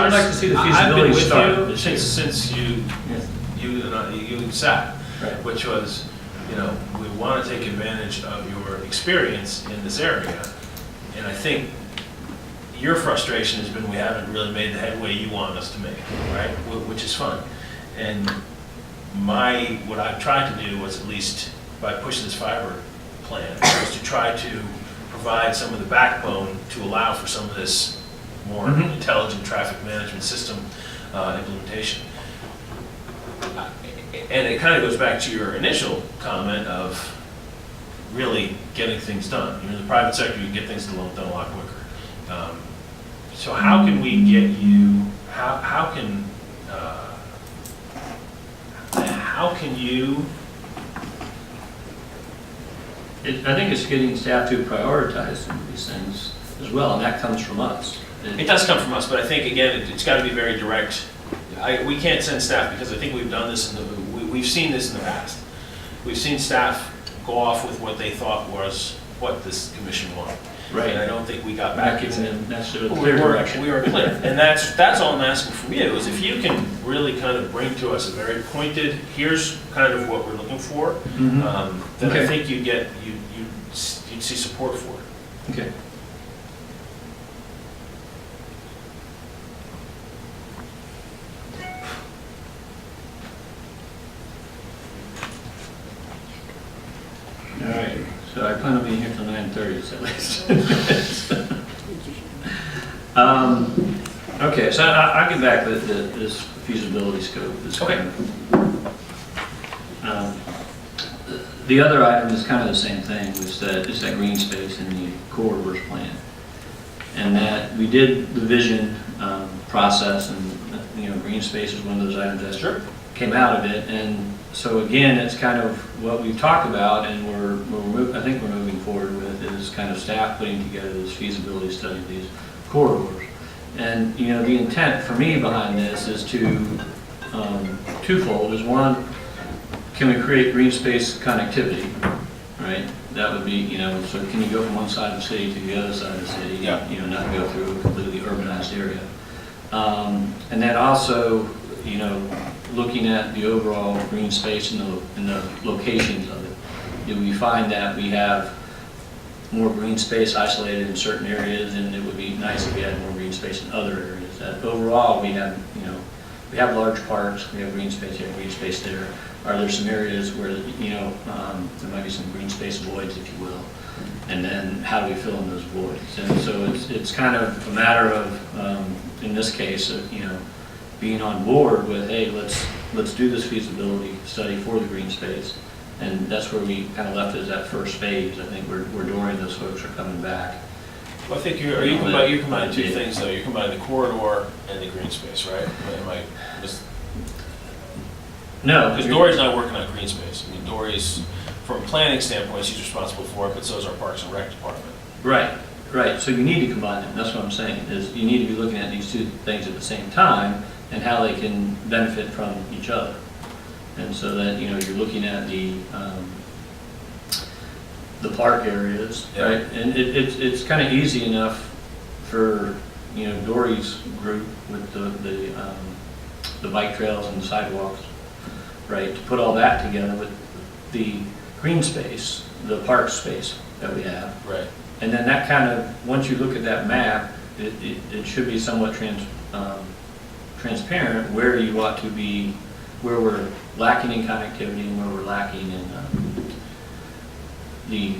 would like to see the feasibility start. I've been with you since you sat, Right. which was, you know, we want to take advantage of your experience in this area. And I think your frustration has been we haven't really made the headway you want us to make, right? Which is fun. And what I've tried to do was, at least by pushing this fiber plan, was to try to provide some of the backbone to allow for some of this more Mhm. intelligent traffic management system implementation. And it kind of goes back to your initial comment of really getting things done. You know, in the private sector, you can get things done a lot quicker. So how can we get you, how can you I think it's getting staff to prioritize some of these things as well, and that comes from us. It does come from us, but I think, again, it's got to be very direct. We can't send staff, because I think we've done this, we've seen this in the past. We've seen staff go off with what they thought was what this commission wanted. Right. And I don't think we got Not back giving into them necessarily We clear were direction. we were clear, and that's all I'm asking from you, is if you can really kind of bring to us a very pointed, here's kind of what we're looking for, Mhm. then I Okay. think you'd see support for it. Okay. All right, so I plan on being here till 9:30, so at least. Okay, so I'll get back with this feasibility scope. This Okay. kind of, the other item is kind of the same thing, was that, is that green space in the corridors plan. And that we did the vision process, and, green space is one of those items that Sure. came out of it. And so again, it's kind of what we've talked about, and I think we're moving forward with, is kind of staff putting together this feasibility study of these corridors. And, the intent for me behind this is to, twofold, is one, can we create green space connectivity, right? That would be, so can you go from one side of the city to the other side of the city? Yeah. Not go through a completely urbanized area. And then also, looking at the overall green space and the locations of it. Do we find that we have more green space isolated in certain areas, and it would be nice if we had more green space in other areas? That overall, we have large parks, we have green space here, green space there. Are there some areas where, there might be some green space voids, if you will? And then how do we fill in those voids? And so it's kind of a matter of, in this case, being on board with, hey, let's do this feasibility study for the green space. And that's where we kind of left it as that first phase. I think we're Dorian, those folks are coming back. Well, I think you're combining two things, though. You're combining the corridor and the green space, right? No. Because Dory's not working on green space. I mean, Dory's, from a planning standpoint, she's responsible for it, but so is our Parks and Rec department. Right. So you need to combine them. That's what I'm saying, is you need to be looking at these two things at the same time and how they can benefit from each other. And so that, you're looking at the park areas, Yeah. right? And it's kind of easy enough for, Dory's group with the bike trails and the sidewalks, right? To put all that together with the green space, the park space that we have. Right. And then that kind of, once you look at that map, it should be somewhat transparent where you ought to be, where we're lacking in connectivity and where we're lacking in the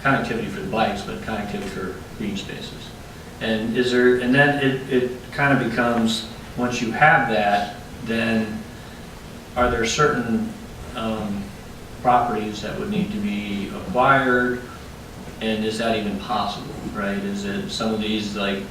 connectivity for the bikes, but connectivity for green spaces. And then it kind of becomes, once you have that, then are there certain properties that would need to be acquired? And is that even possible, right? Is it some of these, like,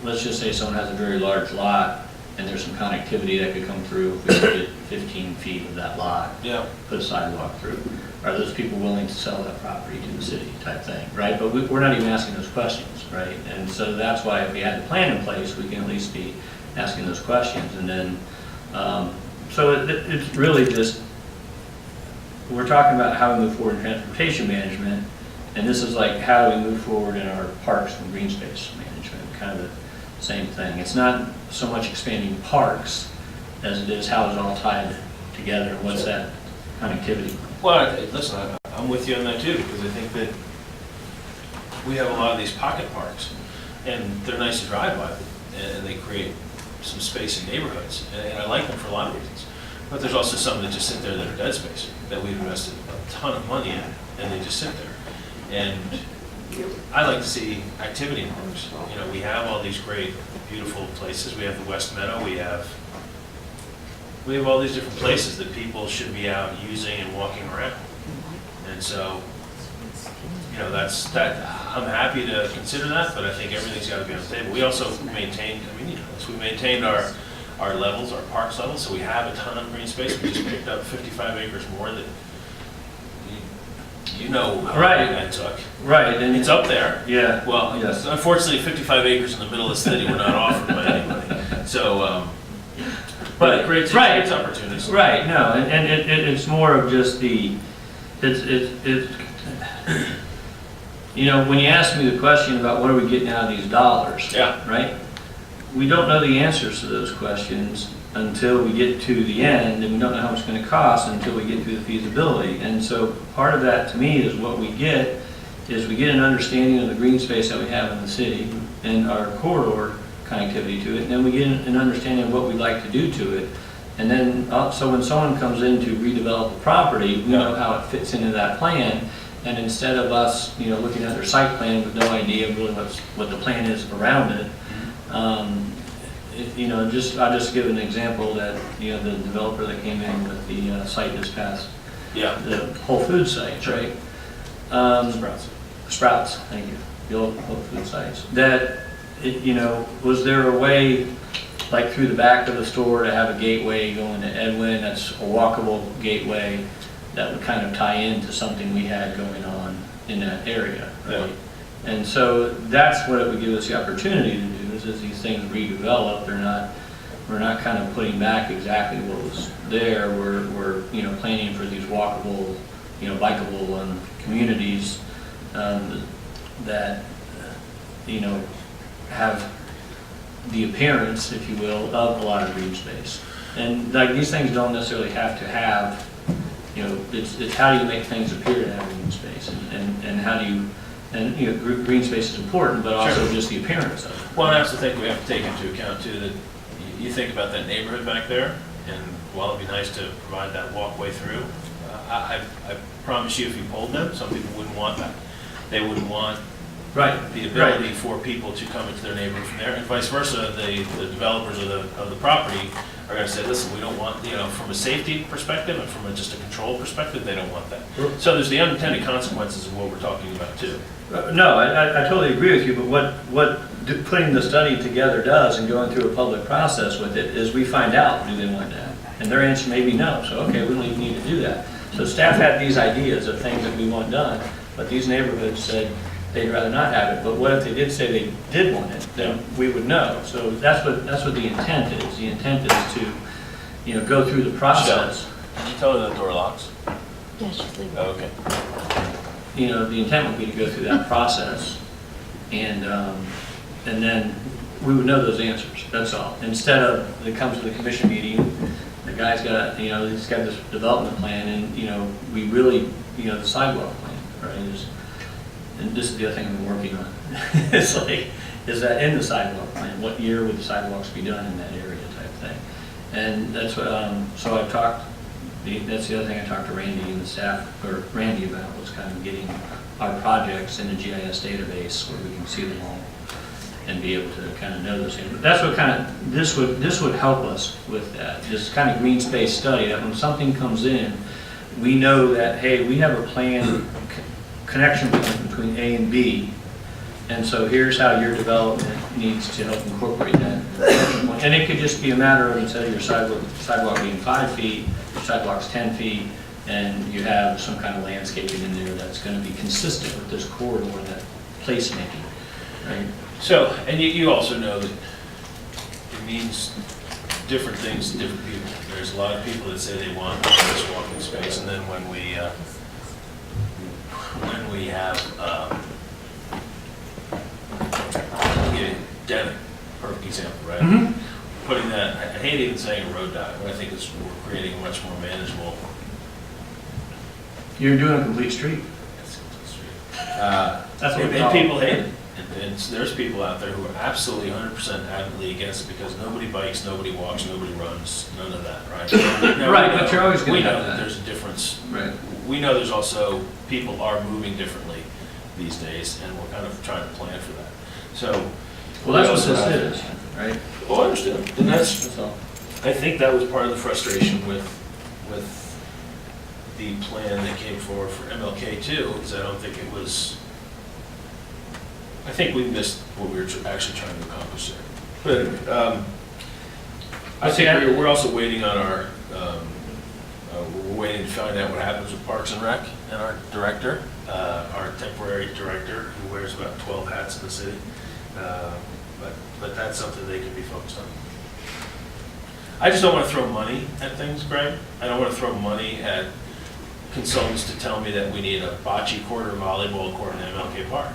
let's just say someone has a very large lot and there's some connectivity that could come through if we could get 15 feet of that lot, Yeah. put a sidewalk through. Are those people willing to sell that property to the city type thing, right? But we're not even asking those questions, right? And so that's why if we had the plan in place, we can at least be asking those questions. And then, so it's really just, we're talking about how we move forward in transportation management. And this is like, how do we move forward in our parks and green space management, kind of the same thing. It's not so much expanding parks as it is how it's all tied together, what's that connectivity. Well, listen, I'm with you on that too, because I think that we have a lot of these pocket parks, and they're nice to drive by, and they create some space in neighborhoods, and I like them for a lot of reasons. But there's also some that just sit there that are dead space, that we've invested a ton of money in, and they just sit there. And I like to see activity in parks. We have all these great, beautiful places. We have the West Meadow. We have all these different places that people should be out using and walking around. And so, that's that. I'm happy to consider that, but I think everything's got to be on the table. We also maintained, we maintained our levels, our parks levels, so we have a ton of green space. We just picked up 55 acres more that you know how Right. long that took. Right, and It's up there. Yeah. Well, Yes. unfortunately, 55 acres in the middle of the city were not offered by anybody. So, but it creates Right. opportunities. Right, no, and it's more of just it's, you know, when you ask me the question about what are we getting out of these dollars? Yeah. Right? We don't know the answers to those questions until we get to the end, and we don't know how much it's gonna cost until we get through the feasibility. And so part of that, to me, is what we get, is we get an understanding of the green space that we have in the city and our corridor connectivity to it, and then we get an understanding of what we'd like to do to it. And then, so when someone comes in to redevelop the property, we know how it fits into that plan. And instead of us, you know, looking at their site plan with no idea really what the plan is around it, you know, I'll just give an example that, you know, the developer that came in with the site this past, Yeah. the Whole Foods site, right? Sprouts, thank you, the old Whole Food sites. That, you know, was there a way, like through the back of the store, to have a gateway going to Edwin, that's a walkable gateway that would kind of tie into something we had going on in that area, right? Yeah. And so that's what it would give us the opportunity to do, is as these things redevelop, we're not kind of putting back exactly what was there. We're you know, planning for these walkable, you know, bikeable communities that, you know, have the appearance, if you will, of a lot of green space. And like, these things don't necessarily have to have, you know, it's how do you make things appear to have green space, and how do you, and you know, green space is important, but also Sure. just the appearance of it. Well, and I also think we have to take into account too that you think about that neighborhood back there, and while it'd be nice to provide that walkway through, I promise you, if you polled them, some people wouldn't want that. They wouldn't want Right. the ability for people to come into their neighborhood from there, and vice versa. The developers of the property are going to say, listen, we don't want, you know, from a safety perspective and from just a control perspective, they don't want that. So there's the unintended consequences of what we're talking about too. No, I totally agree with you, but what putting the study together does and going through a public process with it is we find out, do they want that? And their answer may be no, so okay, we don't even need to do that. So staff had these ideas of things that we want done, but these neighborhoods said they'd rather not have it. But what if they did say they did want it? Then we would know. So that's what the intent is. The intent is to, you know, go through the process. Can you tell her the door locks? Yeah, she's leaving. Oh, okay. You know, the intent would be to go through that process, and then we would know those answers. That's all. Instead of it comes to the commission meeting, the guy's got, you know, he's got this development plan, and you know, we really, you know, the sidewalk plan, right? And this is the other thing I've been working on. It's like, is that in the sidewalk plan? What year would the sidewalks be done in that area type thing? And that's what, so I've talked, that's the other thing I talked to Randy and the staff, or Randy about, was kind of getting our projects in the GIS database where we can see them all and be able to kind of know those things. But that's what kind of, this would help us with that, this kind of green space study, that when something comes in, we know that, hey, we have a plan, connection between A and B, and so here's how your development needs to help incorporate that. And it could just be a matter of, instead of your sidewalk being 5 feet, your sidewalk's 10 feet, and you have some kind of landscaping in there that's going to be consistent with this corridor, that placemaking, right? So, and you also know that it means different things to different people. There's a lot of people that say they want this walking space, and then when we have, Devon, perfect example, right? Mhm. Putting that, I hate even saying a road diet, but I think it's, we're creating a much more manageable You're doing a complete street. street. That's what we And call it. people hate it. And there's people out there who are absolutely 100% adamantly against it because nobody bikes, nobody walks, nobody runs, none of that, right? Now, Right, we but you're always gonna we have know that. there's a difference. Right. We know there's also, people are moving differently these days, and we're kind of trying to plan for that. So. Well, that's we what also this have- is, right? Oh, I understand. And that's, all. I think that was part of the frustration with the plan that came forward for MLK too, is I don't think it was, I think we missed what we were actually trying to accomplish there. But I think we're also waiting on we're waiting to find out what happens with Parks and Rec and our director. our temporary director, who wears about 12 hats in the city. But that's something they can be focused on. I just don't want to throw money at things, Greg. I don't want to throw money at consultants to tell me that we need a bocce court or volleyball court in MLK Park.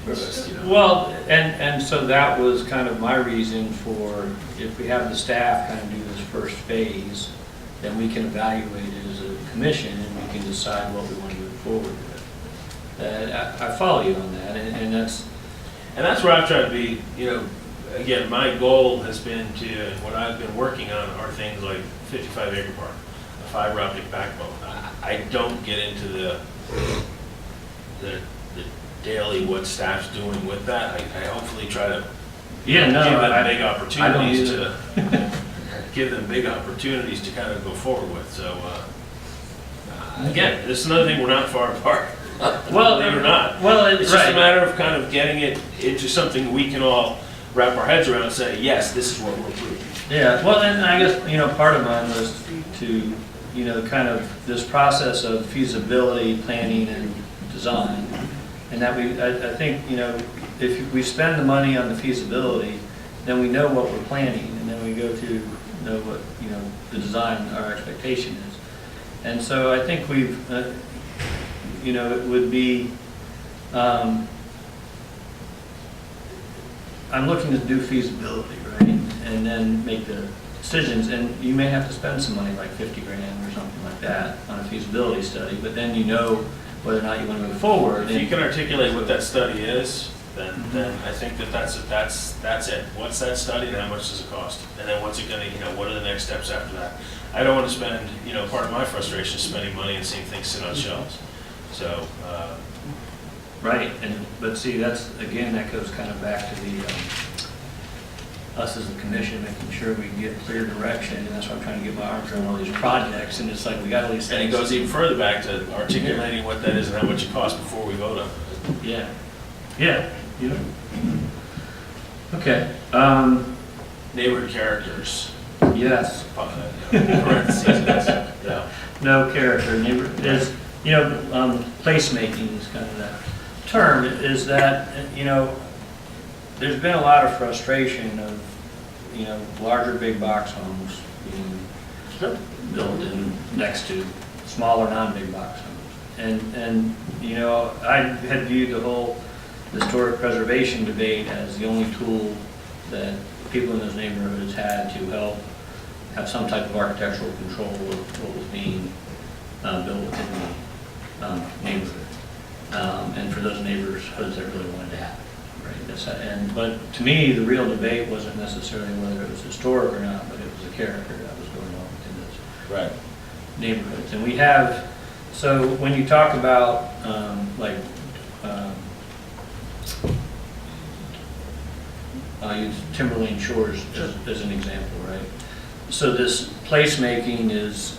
It's just, you know. Well, and so that was kind of my reason for, if we have the staff kind of do this first phase, then we can evaluate it as a commission and we can decide what we want to move forward with. I follow you on that, and that's. And that's where I've tried to be, you know, again, my goal has been to, and what I've been working on are things like 55 acre park, a fiber optic backbone. I don't get into the daily what staff's doing with that. I hopefully try to give them big opportunities to give them big opportunities to kind of go forward with. So again, this is another thing, we're not far apart. Well, believe it or not. Well, It's just a matter of kind of getting it into something we can all wrap our heads around and say, yes, this is what we're doing. Yeah, well, and I guess, you know, part of mine was to, you know, kind of this process of feasibility, planning, and design. And that I think, you know, if we spend the money on the feasibility, then we know what we're planning, and then we go to know what, you know, the design, our expectation is. And so I think we've, you know, it would be, I'm looking to do feasibility, right? And then make the decisions, and you may have to spend some money, like 50 grand or something like that, on a feasibility study, but then you know whether or not you want to move forward. If you can articulate what that study is, then I think that's it. What's that study and how much does it cost? And then what's it gonna, you know, what are the next steps after that? I don't want to spend, you know, part of my frustration is spending money and seeing things sit on shelves. So, Right, but see, that's, again, that goes kind of back to the, us as a commission, making sure we get clear direction, and that's why I'm trying to get my arms around all these projects, and it's like, we got all these and it things. goes even further back to articulating what that is and how much it costs before we vote on it. Yeah, yeah, you know. Okay, Neighborhood characters, yes, parentheses, no. no character, neighbor, is, you know, placemaking is kind of that term, is that, you know, there's been a lot of frustration of, you know, larger big box homes being built in next to smaller non-big box homes. And you know, I had viewed the whole historic preservation debate as the only tool that people in those neighborhoods had to help have some type of architectural control of what was being built within the neighborhood. And for those neighborhoods that really wanted to happen. Right. But to me, the real debate wasn't necessarily whether it was historic or not, but it was the character that was going on within those neighborhoods. And we have, so when you talk about I'll use Timberlane Shores as an example, right? So this placemaking is,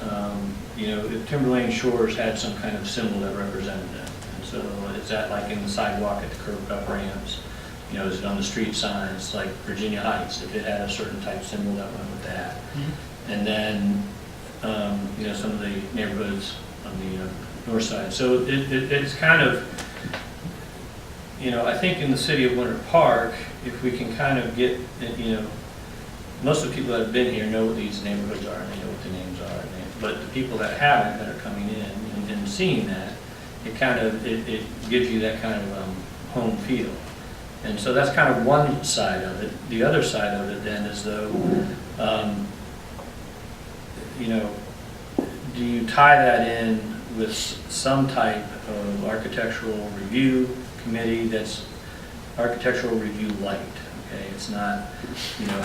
you know, if Timberlane Shores had some kind of symbol that represented them. And so is that like in the sidewalk at the curb cut ramps? You know, is it on the street signs, like Virginia Heights, if it had a certain type symbol that went with that? Mm-hmm. And then, you know, some of the neighborhoods on the north side. So it's kind of, you know, I think in the city of Winter Park, if we can kind of get, you know, most of the people that have been here know what these neighborhoods are and they know what the names are. But the people that haven't, that are coming in and seeing that, it kind of, it gives you that kind of home feel. And so that's kind of one side of it. The other side of it then is though, you know, do you tie that in with some type of architectural review committee that's architectural review light? Okay, it's not, you know,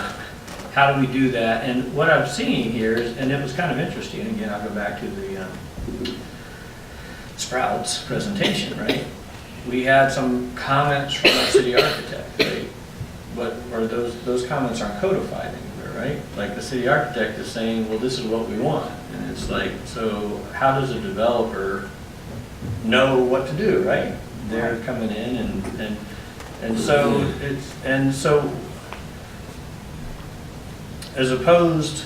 how do we do that? And what I'm seeing here is, and it was kind of interesting, again, I'll go back to the Sprouts presentation, right? We had some comments from our city architect, right? But those comments aren't codified anywhere, right? Like the city architect is saying, well, this is what we want. And it's like, so how does a developer know what to do, right? They're coming in and so as opposed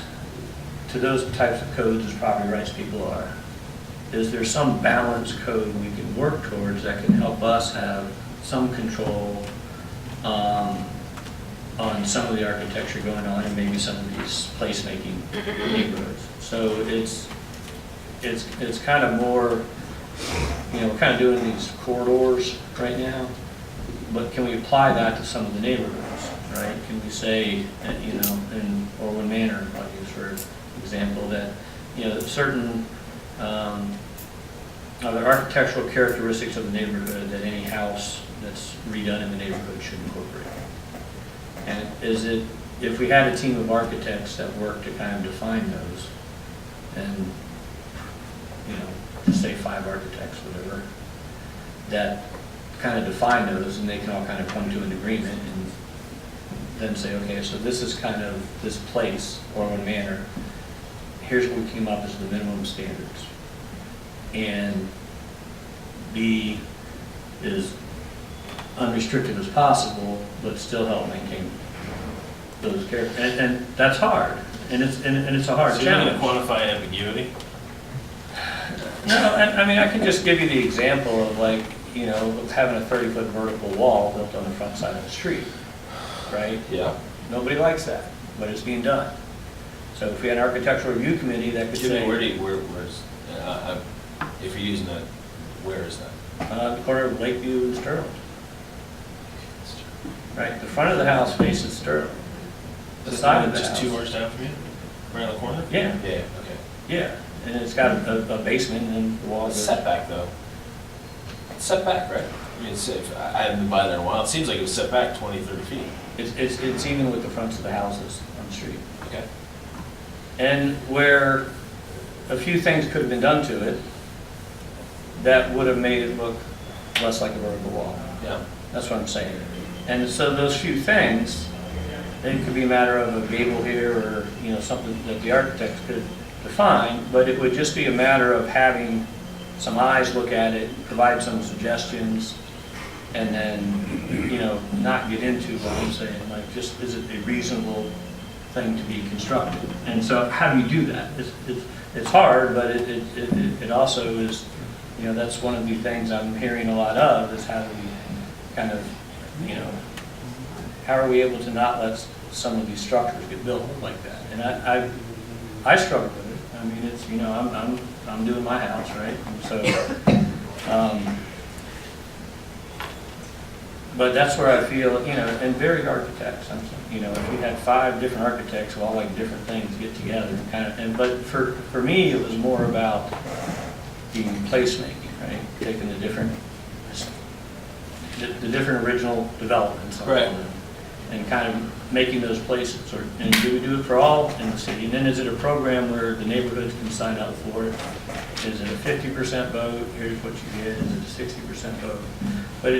to those types of codes as property rights people are, is there some balance code we can work towards that can help us have some control on some of the architecture going on and maybe some of these placemaking neighborhoods. So it's kind of more, we're kind of doing these corridors right now, but can we apply that to some of the neighborhoods, right? Can we say, in Orwin Manor, I'll use for example, that, certain other architectural characteristics of the neighborhood that any house that's redone in the neighborhood should incorporate. And if we had a team of architects that worked to kind of define those, and, just say 5 architects, whatever, that kind of define those, and they can all kind of come to an agreement and then say, okay, so this is kind of this place, Orwin Manor, here's what we came up as the minimum standards. And be as unrestricted as possible, but still help maintain those characters. And that's hard, and it's a hard So you're challenge. going to quantify ambiguity? No, I mean, I can just give you the example of having a 30-foot vertical wall built on the front side of the street, right? Yeah. Nobody likes that, but it's being done. So if we had an architectural review committee that could Jimmy, say, where's, if you're using that, where is that? the corner of Lakeview and Sterling, right? The front of the house faces Sterling. The side of the Just house. 2 doors down from you? Around the corner? Yeah, Yeah, okay. yeah, and it's got a basement and the wall goes. Setback, though. It's setback, right? I mean, I haven't been by there in a while. It seems like it was set back 20, 30 feet. It's even with the fronts of the houses on the street. Okay. And where a few things could have been done to it, that would have made it look less like a vertical wall. Yeah. That's what I'm saying. And so those few things, it could be a matter of a gable here or, something that the architects could define, but it would just be a matter of having some eyes look at it, provide some suggestions, and then, not get into what I'm saying, like, just is it a reasonable thing to be constructed? And so how do you do that? It's hard, but it also is, that's one of the things I'm hearing a lot of, is how do we kind of, how are we able to not let some of these structures get built like that? And I struggle with it. I mean, it's, I'm doing my house, right? And so, but that's where I feel, and varied architects, if we had 5 different architects who all like different things get together and but for me, it was more about the placemaking, right? Taking the different original developments. Right. And kind of making those places, and do we do it for all in the city? And then is it a program where the neighborhoods can sign up for it? Is it a 50% vote? Here's what you get. Is it a 60% vote? But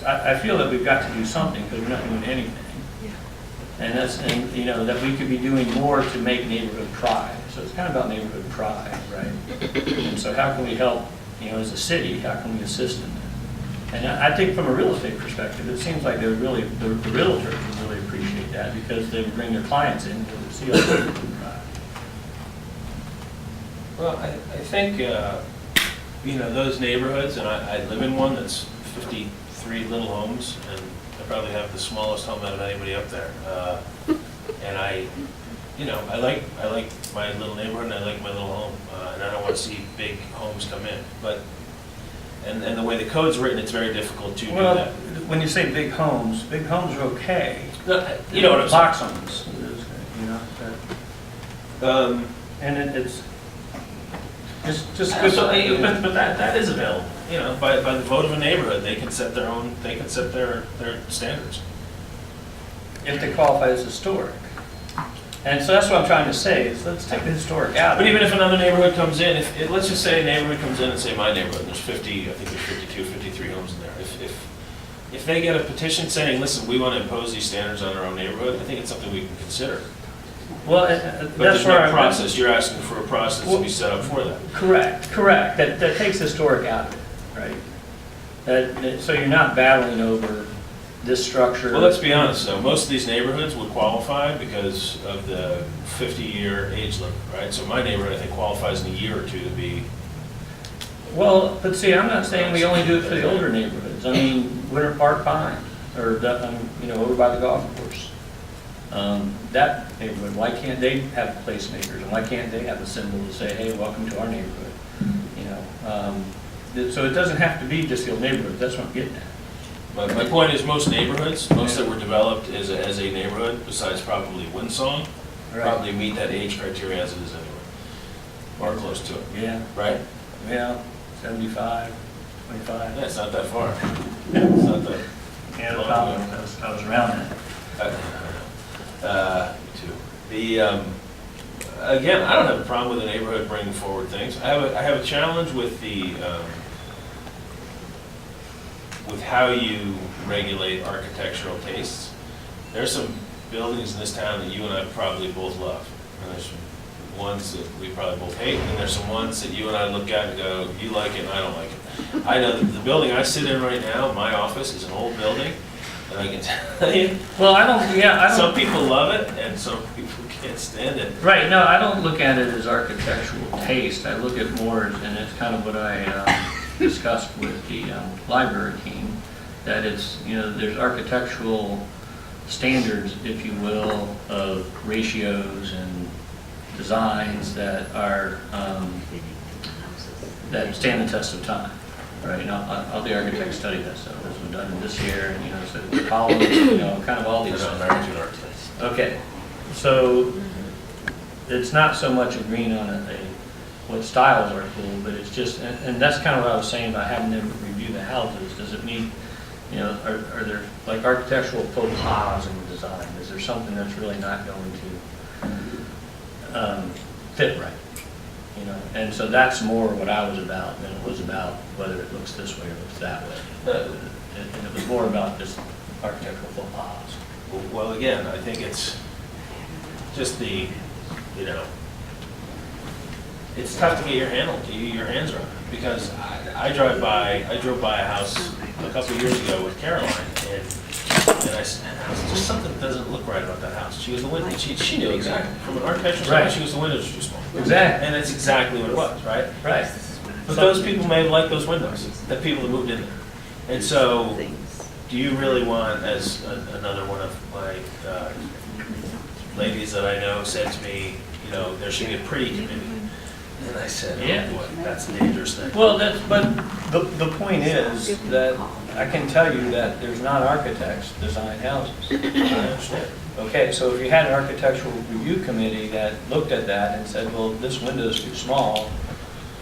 I feel that we've got to do something because we're not doing anything. And that we could be doing more to make neighborhood pride. So it's kind of about neighborhood pride, right? And so how can we help, as a city, how can we assist in that? And I think from a real estate perspective, it seems like the realtors would really appreciate that because they would bring their clients in to see us. Well, I think, those neighborhoods, and I live in one that's 53 little homes, and I probably have the smallest home out of anybody up there. And I like my little neighborhood, and I like my little home, and I don't want to see big homes come in. But and the way the code's written, it's very difficult to do Well, that. when you say big homes are okay. You know what I'm saying? Box homes, and it's just good. But that is available. By the vote of a neighborhood, they can set their standards. If they qualify as historic. And so that's what I'm trying to say, is let's take the historic out. But even if another neighborhood comes in, let's just say a neighborhood comes in and say my neighborhood, and there's 50, I think there's 52, 53 homes in there. If they get a petition saying, listen, we want to impose these standards on our own neighborhood, I think it's something we can consider. Well, But that's there's where no I'm. process, you're asking for a process to be set up for that. Correct. That takes historic out of it, right? So you're not battling over this structure. Well, let's be honest though, most of these neighborhoods would qualify because of the 50-year age limit, right? So my neighborhood, I think, qualifies in a year or two to be Well, but see, I'm not saying we only do it for the older neighborhoods. I mean, Winter Park Pines, or, over by the golf course. That neighborhood, why can't they have placemakers, and why can't they have a symbol to say, hey, welcome to our neighborhood? So it doesn't have to be just the old neighborhood, that's what I'm getting at. My point is, most neighborhoods, most that were developed as a neighborhood, besides probably Windsong, probably meet that age criteria as it is anyway, or close to it, Yeah, right? yeah, 75, 25. Yeah, it's not that far. It's not that. Yeah, no problem. I was around that. Too. Again, I don't have a problem with the neighborhood bringing forward things. I have a challenge with with how you regulate architectural tastes. There's some buildings in this town that you and I probably both love. And there's ones that we probably both hate, and there's some ones that you and I look at and go, you like it and I don't like it. I know that the building I sit in right now, my office, is an old building, and I can tell you, Well, I don't. some people love it and some people can't stand it. Right, no, I don't look at it as architectural taste. I look at more, and it's kind of what I discussed with the library team, that it's, there's architectural standards, if you will, of ratios and designs that are, that stand the test of time, right? All the architects study that stuff. This was done in this year, and, so the columns, kind of all these. I'm married to an architect. Okay, so it's not so much agreeing on what styles are cool, but it's just, and that's kind of what I was saying about having them review the houses. Does it mean, are there like architectural faux pas in the design? Is there something that's really not going to fit right? And so that's more what I was about than it was about whether it looks this way or looks that way. And it was more about just architectural faux pas. Well, again, I think it's just it's tough to get your hands around it, because I drove by a house a couple of years ago with Caroline, and I said, just something doesn't look right about that house. She goes, the window, she knew exactly, from an architectural standpoint, she goes, the windows are too small. Exactly. And that's exactly what it was, right? Right. But those people may have liked those windows, the people that moved in there. And so, do you really want, as another one of my ladies that I know said to me, there should be a pretty committee. And I said, Yeah. oh boy, that's a dangerous thing. Well, but the point is that I can tell you that there's not architects design houses. I understand. Okay, so if you had an architectural review committee that looked at that and said, well, this window is too small,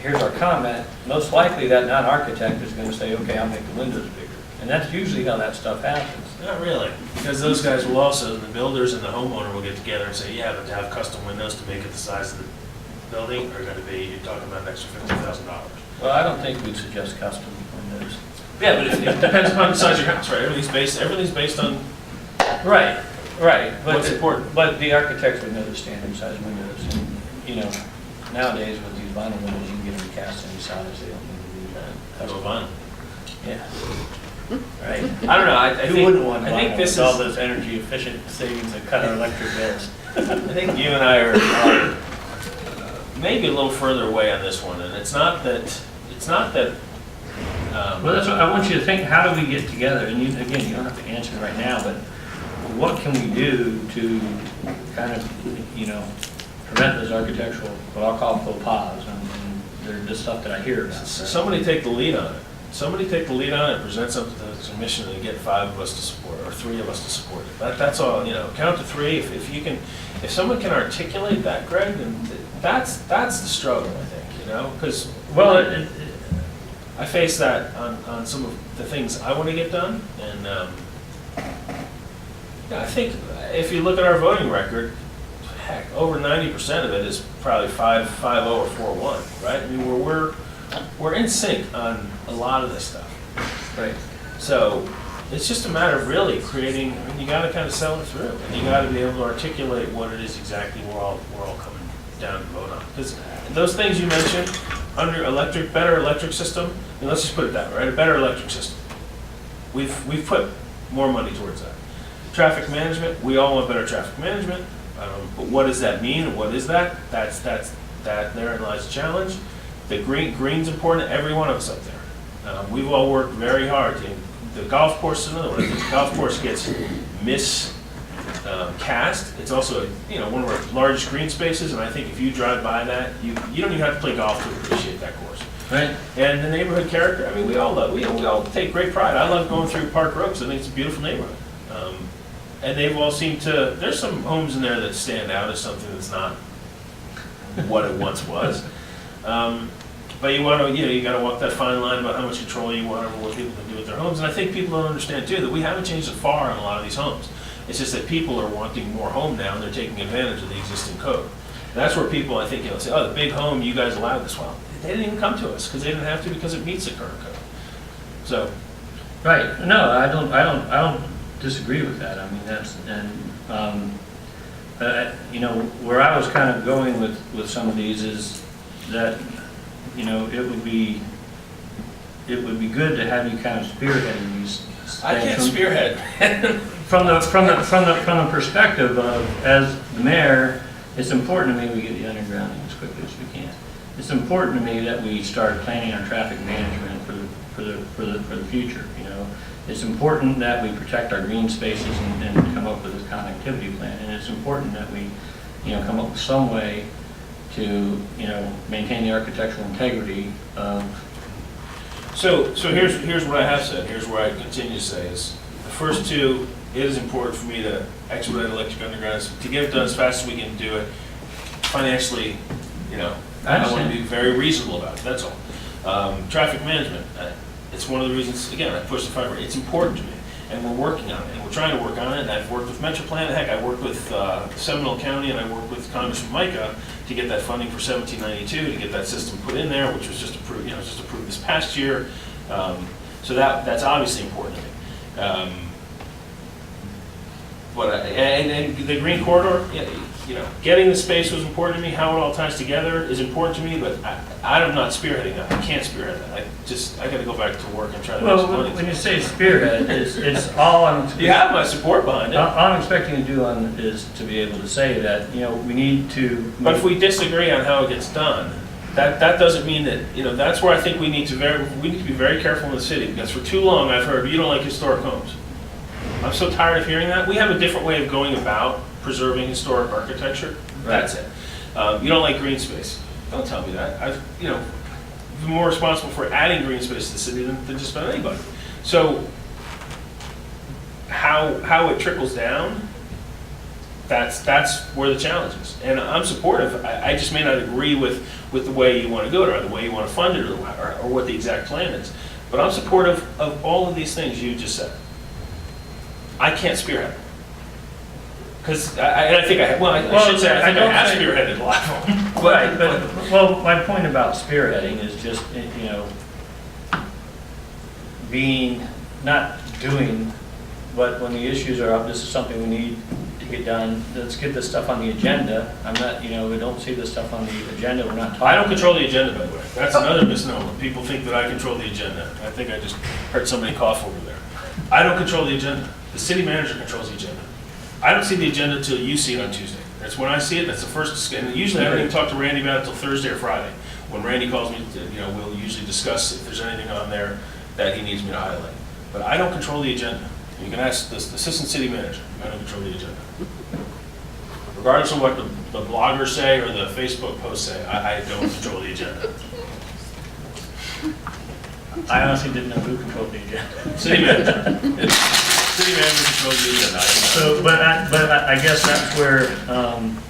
here's our comment, most likely that non-architect is going to say, okay, I'll make the windows bigger. And that's usually how that stuff happens. Not really, because those guys will also, the builders and the homeowner will get together and say, yeah, but to have custom windows to make it the size of the building are going to be, you're talking about an extra $50,000. Well, I don't think we'd suggest custom windows. Yeah, but it depends upon the size of your house, right? Everything's based on Right. But what's important. But the architects would know the standard size windows. And, nowadays with these vinyl windows, you can get them cast any size. They don't need to do that. That's what vinyl. Yeah. Right. I don't know, I Who think, wouldn't want I think vinyl this with all is, those energy efficient savings that cut our electric bills? I think you and I are maybe a little further away on this one, and it's not that. Well, that's what I want you to think. How do we get together? And you don't have to answer right now, but what can we do to kind of, prevent those architectural, what I'll call faux pas, and they're just stuff that I hear about. Somebody take the lead on it. Somebody take the lead on it, present something to the commission, and get 5 of us to support it, or 3 of us to support it. That's all. Count to 3. If someone can articulate that, Greg, then that's the struggle, I think. Because I face that on some of the things I want to get done, and I think if you look at our voting record, heck, over 90% of it is probably 5-0 or 4-1, right? I mean, we're in sync on a lot of this stuff. Right. So it's just a matter of really creating. I mean, you got to kind of sell it through, and you got to be able to articulate what it is exactly we're all coming down to vote on. Because those things you mentioned, better electric system. I mean, let's just put it that way, right? A better electric system. We've put more money towards that. Traffic management. We all want better traffic management. But what does that mean? What is that? Therein lies the challenge. The green's important to every one of us up there. We've all worked very hard. The golf course is another one. If the golf course gets miscast, it's also one of our largest green spaces, and I think if you drive by that, you don't even have to play golf to appreciate that course. Right. And the neighborhood character, I mean, we all take great pride. I love going through Park Road because I think it's a beautiful neighborhood. And they've all seemed to, there's some homes in there that stand out as something that's not what it once was. But you want to, you got to walk that fine line about how much control you want over what people can do with their homes. And I think people don't understand too that we haven't changed it far on a lot of these homes. It's just that people are wanting more home now and they're taking advantage of the existing code. And that's where people, I think, say, oh, the big home, you guys allowed this. Well, they didn't even come to us because they didn't have to because it meets the current code. So. Right. No, I don't disagree with that. I mean, that's, and, where I was kind of going with some of these is that, it would be good to have you kind of spearheading these things. I can't spearhead. From the perspective of, as the mayor, it's important to me we get the undergrounding as quickly as we can. It's important to me that we start planning our traffic management for the future. It's important that we protect our green spaces and come up with a connectivity plan. And it's important that we, come up with some way to, maintain the architectural integrity of. So here's what I have said. Here's where I continue to say is the first two. It is important for me to expedite electric underground to get it done as fast as we can do it. Financially, I want to be very reasonable about it. That's all. Traffic management. It's one of the reasons, again, I push the fiber. It's important to me, and we're working on it, and we're trying to work on it. And I've worked with MetroPlan. Heck, I worked with Seminole County, and I worked with Congressman Micah to get that funding for 1792 to get that system put in there, which was just approved, just approved this past year. So that's obviously important to me. And the green corridor, getting the space was important to me. How it all ties together is important to me, but I'm not spearheading that. I can't spearhead that. I got to go back to work and try to make some money. When you say spearhead, it's all I'm. You have my support behind it. All I'm expecting to do is to be able to say that we need to. But if we disagree on how it gets done, that doesn't mean that that's where I think we need to be very careful in the city, because for too long I've heard you don't like historic homes. I'm so tired of hearing that. We have a different way of going about preserving historic architecture. Right. That's it. You don't like green space. Don't tell me that. I've been more responsible for adding green space to the city than just about anybody. So how it trickles down, that's where the challenge is. And I'm supportive. I just may not agree with the way you want to do it or the way you want to fund it or what the exact plan is. But I'm supportive of all of these things you just said. I can't spearhead them. Because I think I have, I should say I have spearheaded a lot of them. Right, but my point about spearheading is just, not doing, but when the issues are up, this is something we need to get done. Let's get this stuff on the agenda. I'm not, we don't see this stuff on the agenda. We're not talking. I don't control the agenda, by the way. That's another misnomer. People think that I control the agenda. I think I just heard somebody cough over there. I don't control the agenda. The city manager controls the agenda. I don't see the agenda until you see it on Tuesday. That's when I see it. That's the first, and usually I don't even talk to Randy about it until Thursday or Friday. When Randy calls me, we'll usually discuss if there's anything on there that he needs me to highlight. But I don't control the agenda. You can ask the assistant city manager. I don't control the agenda. Regardless of what the bloggers say or the Facebook posts say, I don't control the agenda. I honestly didn't know who controlled the agenda. City manager. City manager controls the agenda. So, but I guess that's where.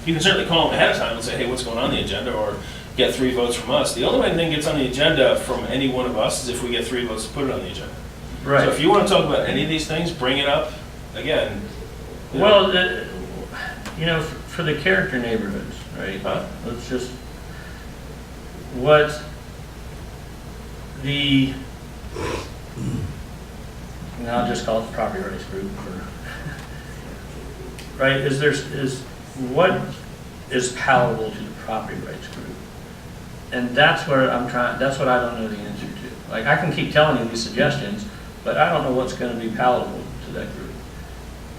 You can certainly call them ahead of time and say, hey, what's going on the agenda, or get 3 votes from us. The only way anything gets on the agenda from any one of us is if we get 3 votes to put it on the agenda. Right. So if you want to talk about any of these things, bring it up again. Well, for the character neighborhoods, right? Let's just I'll just call it the property rights group, right? What is palatable to the property rights group? And that's where that's what I don't know the answer to. Like, I can keep telling you these suggestions, but I don't know what's going to be palatable to that group.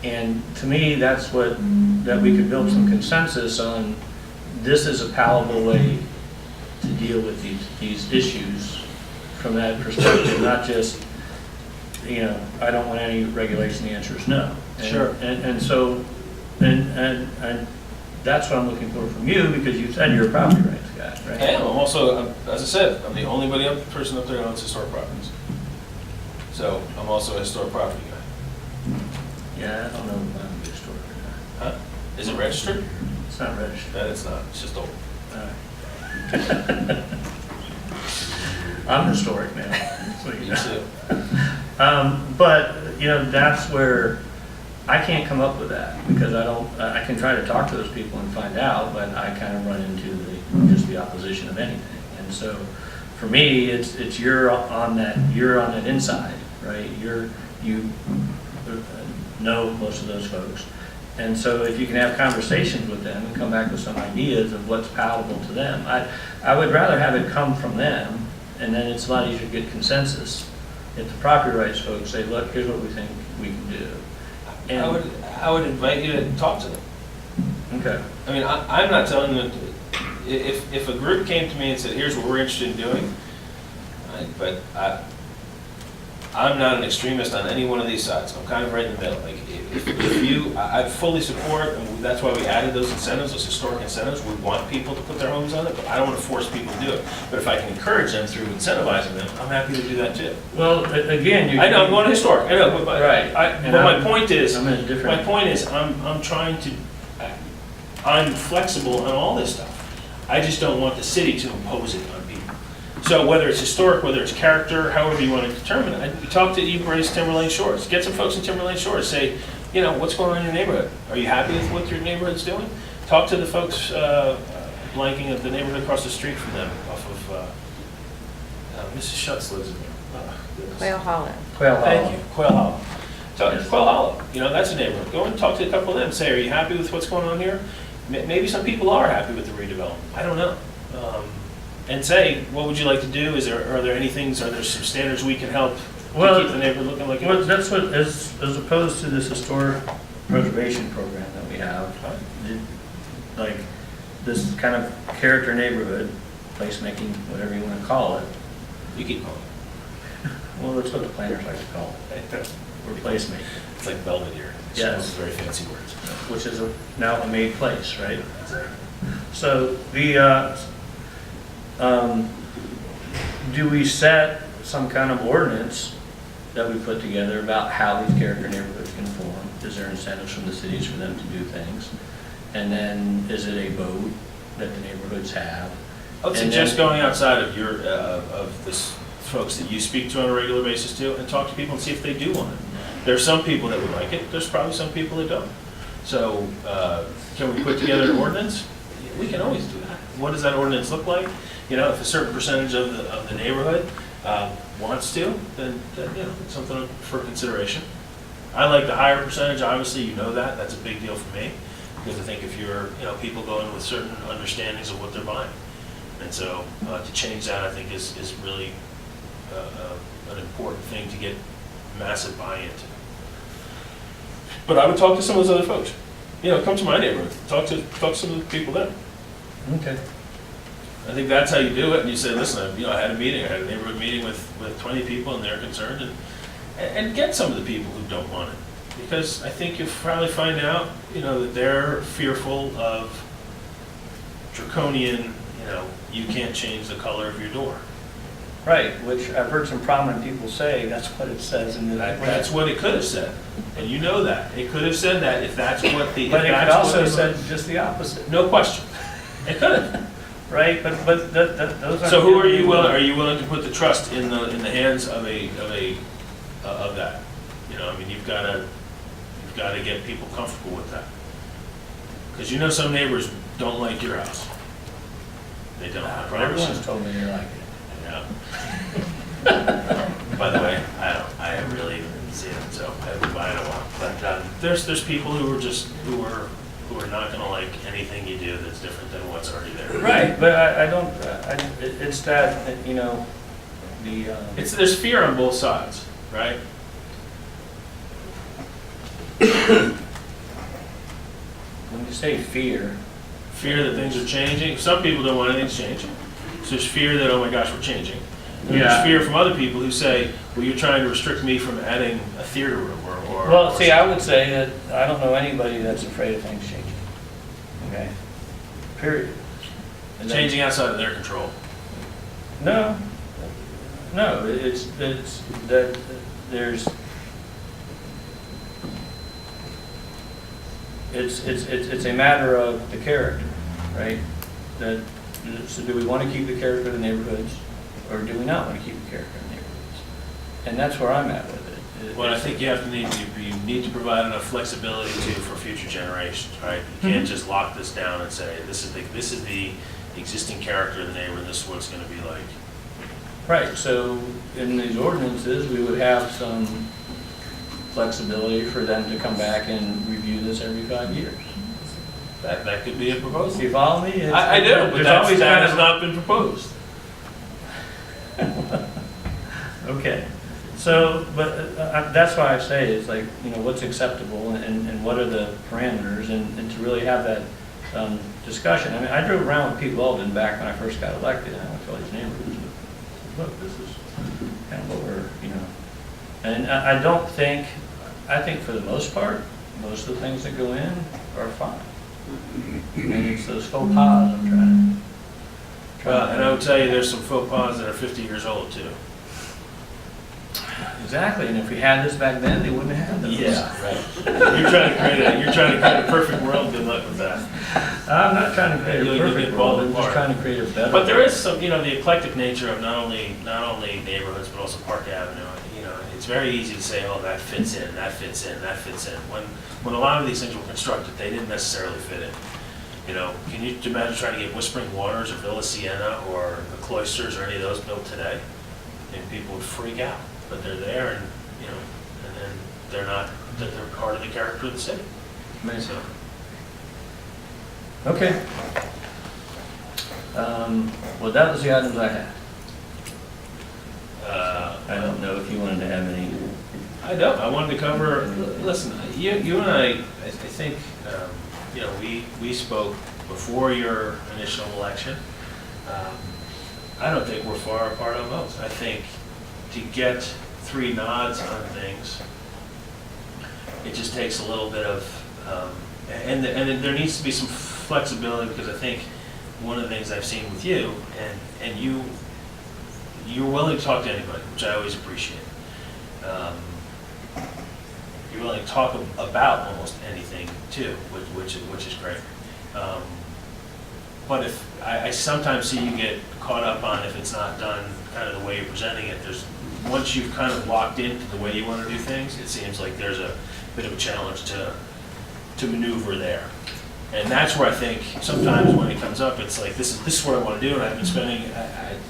And to me, that we could build some consensus on. This is a palatable way to deal with these issues from that perspective, not just, I don't want any regulation, the answer is no. Sure. And so, and that's what I'm looking for from you, because you said you're a property rights guy, right? I am. I'm also, as I said, I'm the only person up there that owns historic properties. So I'm also a historic property guy. Yeah, I don't know if I'm a historic or Huh? Is it registered? not. It's not registered. No, it's not. It's just old. All right. I'm historic now, so you Me know. too. But, that's where I can't come up with that, because I can try to talk to those people and find out, but I kind of run into just the opposition of anything. And so, for me, it's you're on that inside, right? You know most of those folks. And so if you can have conversations with them and come back with some ideas of what's palatable to them, I would rather have it come from them, and then it's a lot easier to get consensus. If the property rights folks say, look, here's what we think we can do. And, I would invite you to talk to them. okay, I mean, I'm not telling them, if a group came to me and said, here's what we're interested in doing, but I'm not an extremist on any one of these sides. I'm kind of right in the middle. Like, I fully support, and that's why we added those incentives, those historic incentives. We want people to put their homes on it, but I don't want to force people to do it. But if I can encourage them through incentivizing them, I'm happy to do that too. well, again, I know, I'm going historic, I know, but Right. but my point is, I'm in a different. my point is, I'm flexible on all this stuff. I just don't want the city to impose it on people. So whether it's historic, whether it's character, however you want to determine it, you talk to Ebrace Timberlane Shores. Get some folks in Timberlane Shores. Say, what's going on in your neighborhood? Are you happy with what your neighborhood's doing? Talk to the folks blanking of the neighborhood across the street from them, off of Mrs. Schutz lives in there. Oh, goodness. Quail Hollow. Quail Hollow. Thank you, Quail Hollow. Yes. Quail Hollow, that's a neighborhood. Go and talk to a couple of them. Say, are you happy with what's going on here? Maybe some people are happy with the redevelopment. I don't know. And say, what would you like to do? Are there some standards we can help to keep the neighborhood looking like it Well, is? that's what, as opposed to this historic preservation program that we have, like this kind of character neighborhood, placemaking, whatever you want to call it. You keep calling Well, that's what the planners like to call it, it. or placemaking, It's like Belvedere. It's Yes. those very fancy words. which is now a made place, right? So the, do we set some kind of ordinance that we put together about how these character neighborhoods can form? Is there incentives from the cities for them to do things? And then is it a vote that the neighborhoods have? I would And suggest then- going outside of of this folks that you speak to on a regular basis too, and talk to people and see if they do want it. There's some people that would like it, there's probably some people that don't. So, can we put together an ordinance? We can always do that. What does that ordinance look like? If a certain percentage of the neighborhood wants to, then it's something for consideration. I like the higher percentage, obviously, that's a big deal for me, because I think if people go in with certain understandings of what they're buying. And so, to change that, I think is really an important thing to get massive buy-in to. But I would talk to some of those other folks. Come to my neighborhood, talk to some of the people there. Okay. I think that's how you do it, and you say, listen, I had a neighborhood meeting with 20 people, and they're concerned, and get some of the people who don't want it. Because I think you'll probably find out, that they're fearful of draconian, you can't change the color of your door. Right, which I've heard some prominent people say, that's what it says in the. That's what it could have said, and you know that. It could have said that if that's what the. But if it could that's what also the- said just the opposite, No question. It could have. right? But those are. So who are you willing, to put the trust in the hands of that? You've got to get people comfortable with that. Because some neighbors don't like your house. They don't, I promise you. Everyone's told me they like it. Yeah. By the way, I really didn't see it, so I haven't been in a while. But there's people who are not going to like anything you do that's different than what's already there. Right, but I don't, it's that, There's fear on both sides, right? when you say fear, Fear that things are changing. Some people don't want anything to change. So there's fear that, oh my gosh, we're changing. And Yeah. There's fear from other people who say, well, you're trying to restrict me from adding a theater room or. Well, see, I would say that I don't know anybody that's afraid of things changing. Okay? Period. And then- Changing outside of their control. No, it's that there's, it's a matter of the character, right? That, so do we want to keep the character of the neighborhoods, or do we not want to keep the character of the neighborhoods? And that's where I'm at with it. Well, I think you need to provide enough flexibility for future generations, right? You can't just lock this down and say, this is the existing character of the neighborhood, this is what it's gonna be like. Right, so in these ordinances, we would have some flexibility for them to come back and review this every 5 years. That could be a proposal. Do you follow me? It's- I do, but there's that always kind has of- not been proposed. Okay, so, but that's why I say, it's like, you know, what's acceptable and what are the parameters, and to really have that discussion. I mean, I drove around with Pete Weldon back when I first got elected, and I went to all these neighborhoods. Look, this is kind of what we're, you know, and I don't think, I think for the most part, most of the things that go in are fine. And it's those faux pas I'm trying to. And I would tell you, there's some faux pas that are 50 years old too. Exactly, and if we had this back then, they wouldn't have those. Right. You're trying to create a perfect world, good luck with that. I'm not trying to create You'll a get perfect balled world, I'm just apart. trying to create a better. But there world. is some, you know, the eclectic nature of not only neighborhoods, but also Park Avenue. You know, it's very easy to say, oh, that fits in, that fits in, that fits in. When a lot of these things were constructed, they didn't necessarily fit in. You know, can you imagine trying to get Whispering Waters or Villa Sienna or the Cloisters or any of those built today? And people would freak out, but they're there, and you know, and then they're part of the character of the city. Amazing. So, Okay. Well, that was the items I had. I don't know if you wanted to have any. I don't. I wanted to cover. Listen, you and I think, you know, we spoke before your initial election. I don't think we're far apart on those. I think to get 3 nods on things, it just takes a little bit of, and there needs to be some flexibility, because I think one of the things I've seen with you, and you're willing to talk to anybody, which I always appreciate. You're willing to talk about almost anything too, which is great. But if I sometimes see you get caught up on if it's not done kind of the way you're presenting it, once you've kind of locked into the way you want to do things, it seems like there's a bit of a challenge to maneuver there. And that's where I think sometimes when it comes up, it's like, this is what I want to do, and I've been spending,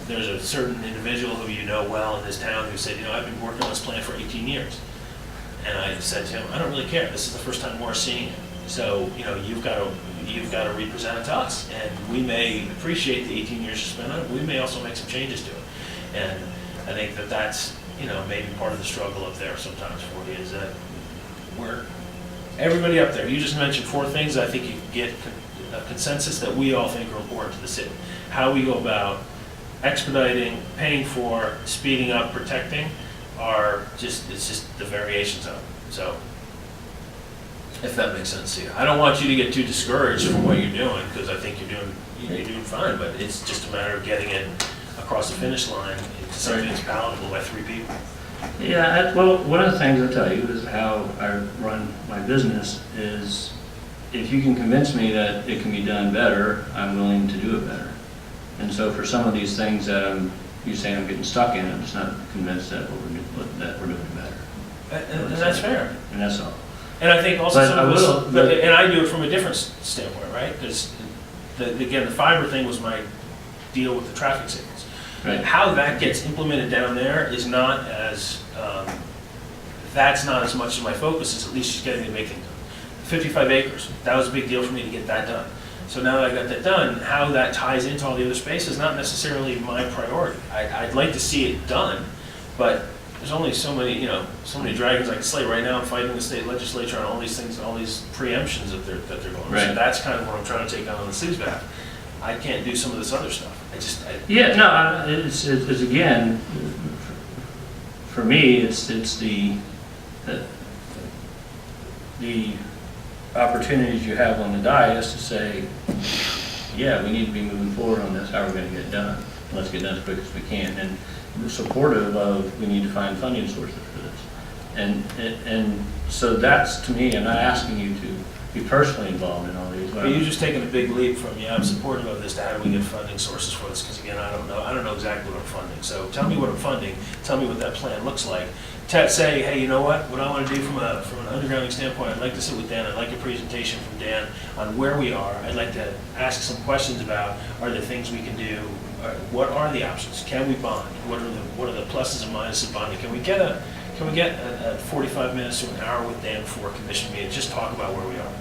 there's a certain individual who you know well in this town who said, you know, I've been working on this plan for 18 years. And I said to him, I don't really care, this is the first time we're seeing it. So, you know, you've got to represent it to us, and we may appreciate the 18 years you spent on it, but we may also make some changes to it. And I think that's, you know, maybe part of the struggle up there sometimes for you, is that everybody up there, you just mentioned 4 things I think you can get a consensus that we all think are important to the city. How we go about expediting, paying for, speeding up, protecting it's just the variations of it. So, if that makes sense to you. I don't want you to get too discouraged from what you're doing, because I think you're doing fine, but it's just a matter of getting it across the finish line into something that's palatable by 3 people. Yeah, well, one of the things I'll tell you is how I run my business is, if you can convince me that it can be done better, I'm willing to do it better. And so for some of these things that you say I'm getting stuck in, I'm just not convinced that we're doing it better. And that's fair. And that's all. And I think also But some I of this, will, and I do it from a different standpoint, right? Because, again, the fiber thing was my deal with the traffic signals. Right. How that gets implemented down there is not as, that's not as much of my focus as at least just getting the big thing done. 55 acres, that was a big deal for me to get that done. So now that I got that done, how that ties into all the other space is not necessarily my priority. I'd like to see it done, but there's only so many, so many dragons I can slay. Right now I'm fighting the state legislature on all these things, all these preemptions that they're going. Right. So that's kind of what I'm trying to take on the city's behalf. I can't do some of this other stuff. Yeah, no, it's again, for me, it's the opportunities you have on the dais to say, yeah, we need to be moving forward on this, how are we gonna get it done? Let's get it done as quick as we can, and we're supportive of, we need to find funding sources for this. And so that's, to me, I'm not asking you to be personally involved in all these. But you're just taking a big leap from, yeah, I'm supportive of this to how do we get funding sources for this? Because again, I don't know exactly what I'm funding. So tell me what I'm funding, tell me what that plan looks like. Say, hey, you know what I want to do from an undergrounding standpoint, I'd like to sit with Dan, I'd like a presentation from Dan on where we are. I'd like to ask some questions about, are there things we can do? What are the options? Can we bond? What are the pluses and minuses of bonding? Can we get a 45 minutes to an hour with Dan before a commission meeting, just talk about where we are?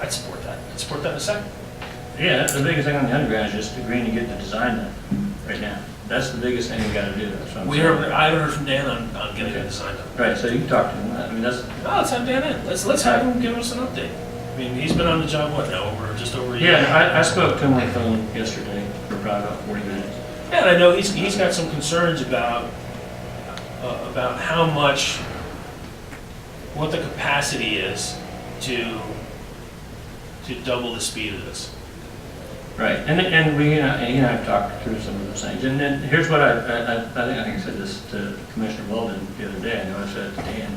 I'd support that. I'd support that in a second. Yeah, the biggest thing on the underground is just agreeing to get the design done right now. That's the biggest thing we gotta do. That's what I'm saying. I haven't heard from Dan on getting a design done. Right, so you can talk to him. I mean, that's, No, let's have Dan in. Let's have him give us an update. I mean, he's been on the job, what now, just over a year? yeah, I spoke to him on the phone yesterday for probably about 40 minutes. Yeah, and I know he's got some concerns about how much, what the capacity is to double the speed of this. Right, and we, he and I have talked through some of those things, and then here's what I think I said this to Commissioner Weldon the other day. I know I said it to Dan.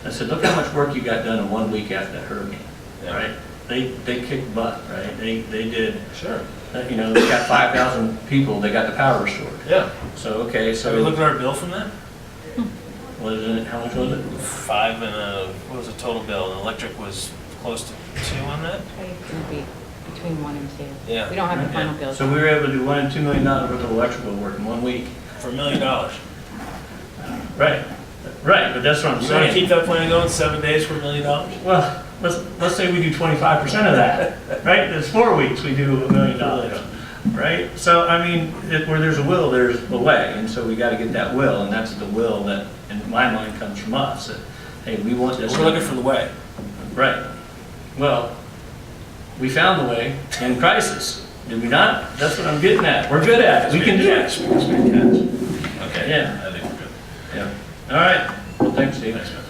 I said, look how much work you got done in 1 week after that hurricane, Yeah. right? They kicked butt, right? They did, Sure. they got 5,000 people, they got the power restored. Yeah. So, okay, So we so, looked at our bill from that? what is it, how much was it? 5 and what was the total bill? And electric was close to 2 on that? It's gonna be between 1 and 2. Yeah. We don't have the final Yeah. bill. So we were able to do $1 and $2 million worth of electrical work in 1 week. For $1 million. Right, but that's what I'm You want to saying. keep that plan going 7 days for $1 million? Well, let's say we do 25% of that, right? It's 4 weeks, we do $1 million, right? So, I mean, where there's a will, there's a way, and so we gotta get that will, and that's the will that, in my mind, comes from us, that, hey, we want this. We're looking for the way. Right. Well, we found the way in crisis, did we not? That's what I'm getting at. We're good at it, we can do it. Okay. Yeah. I think we're good. Yeah. All right, well, thanks, Steve. Thanks, man.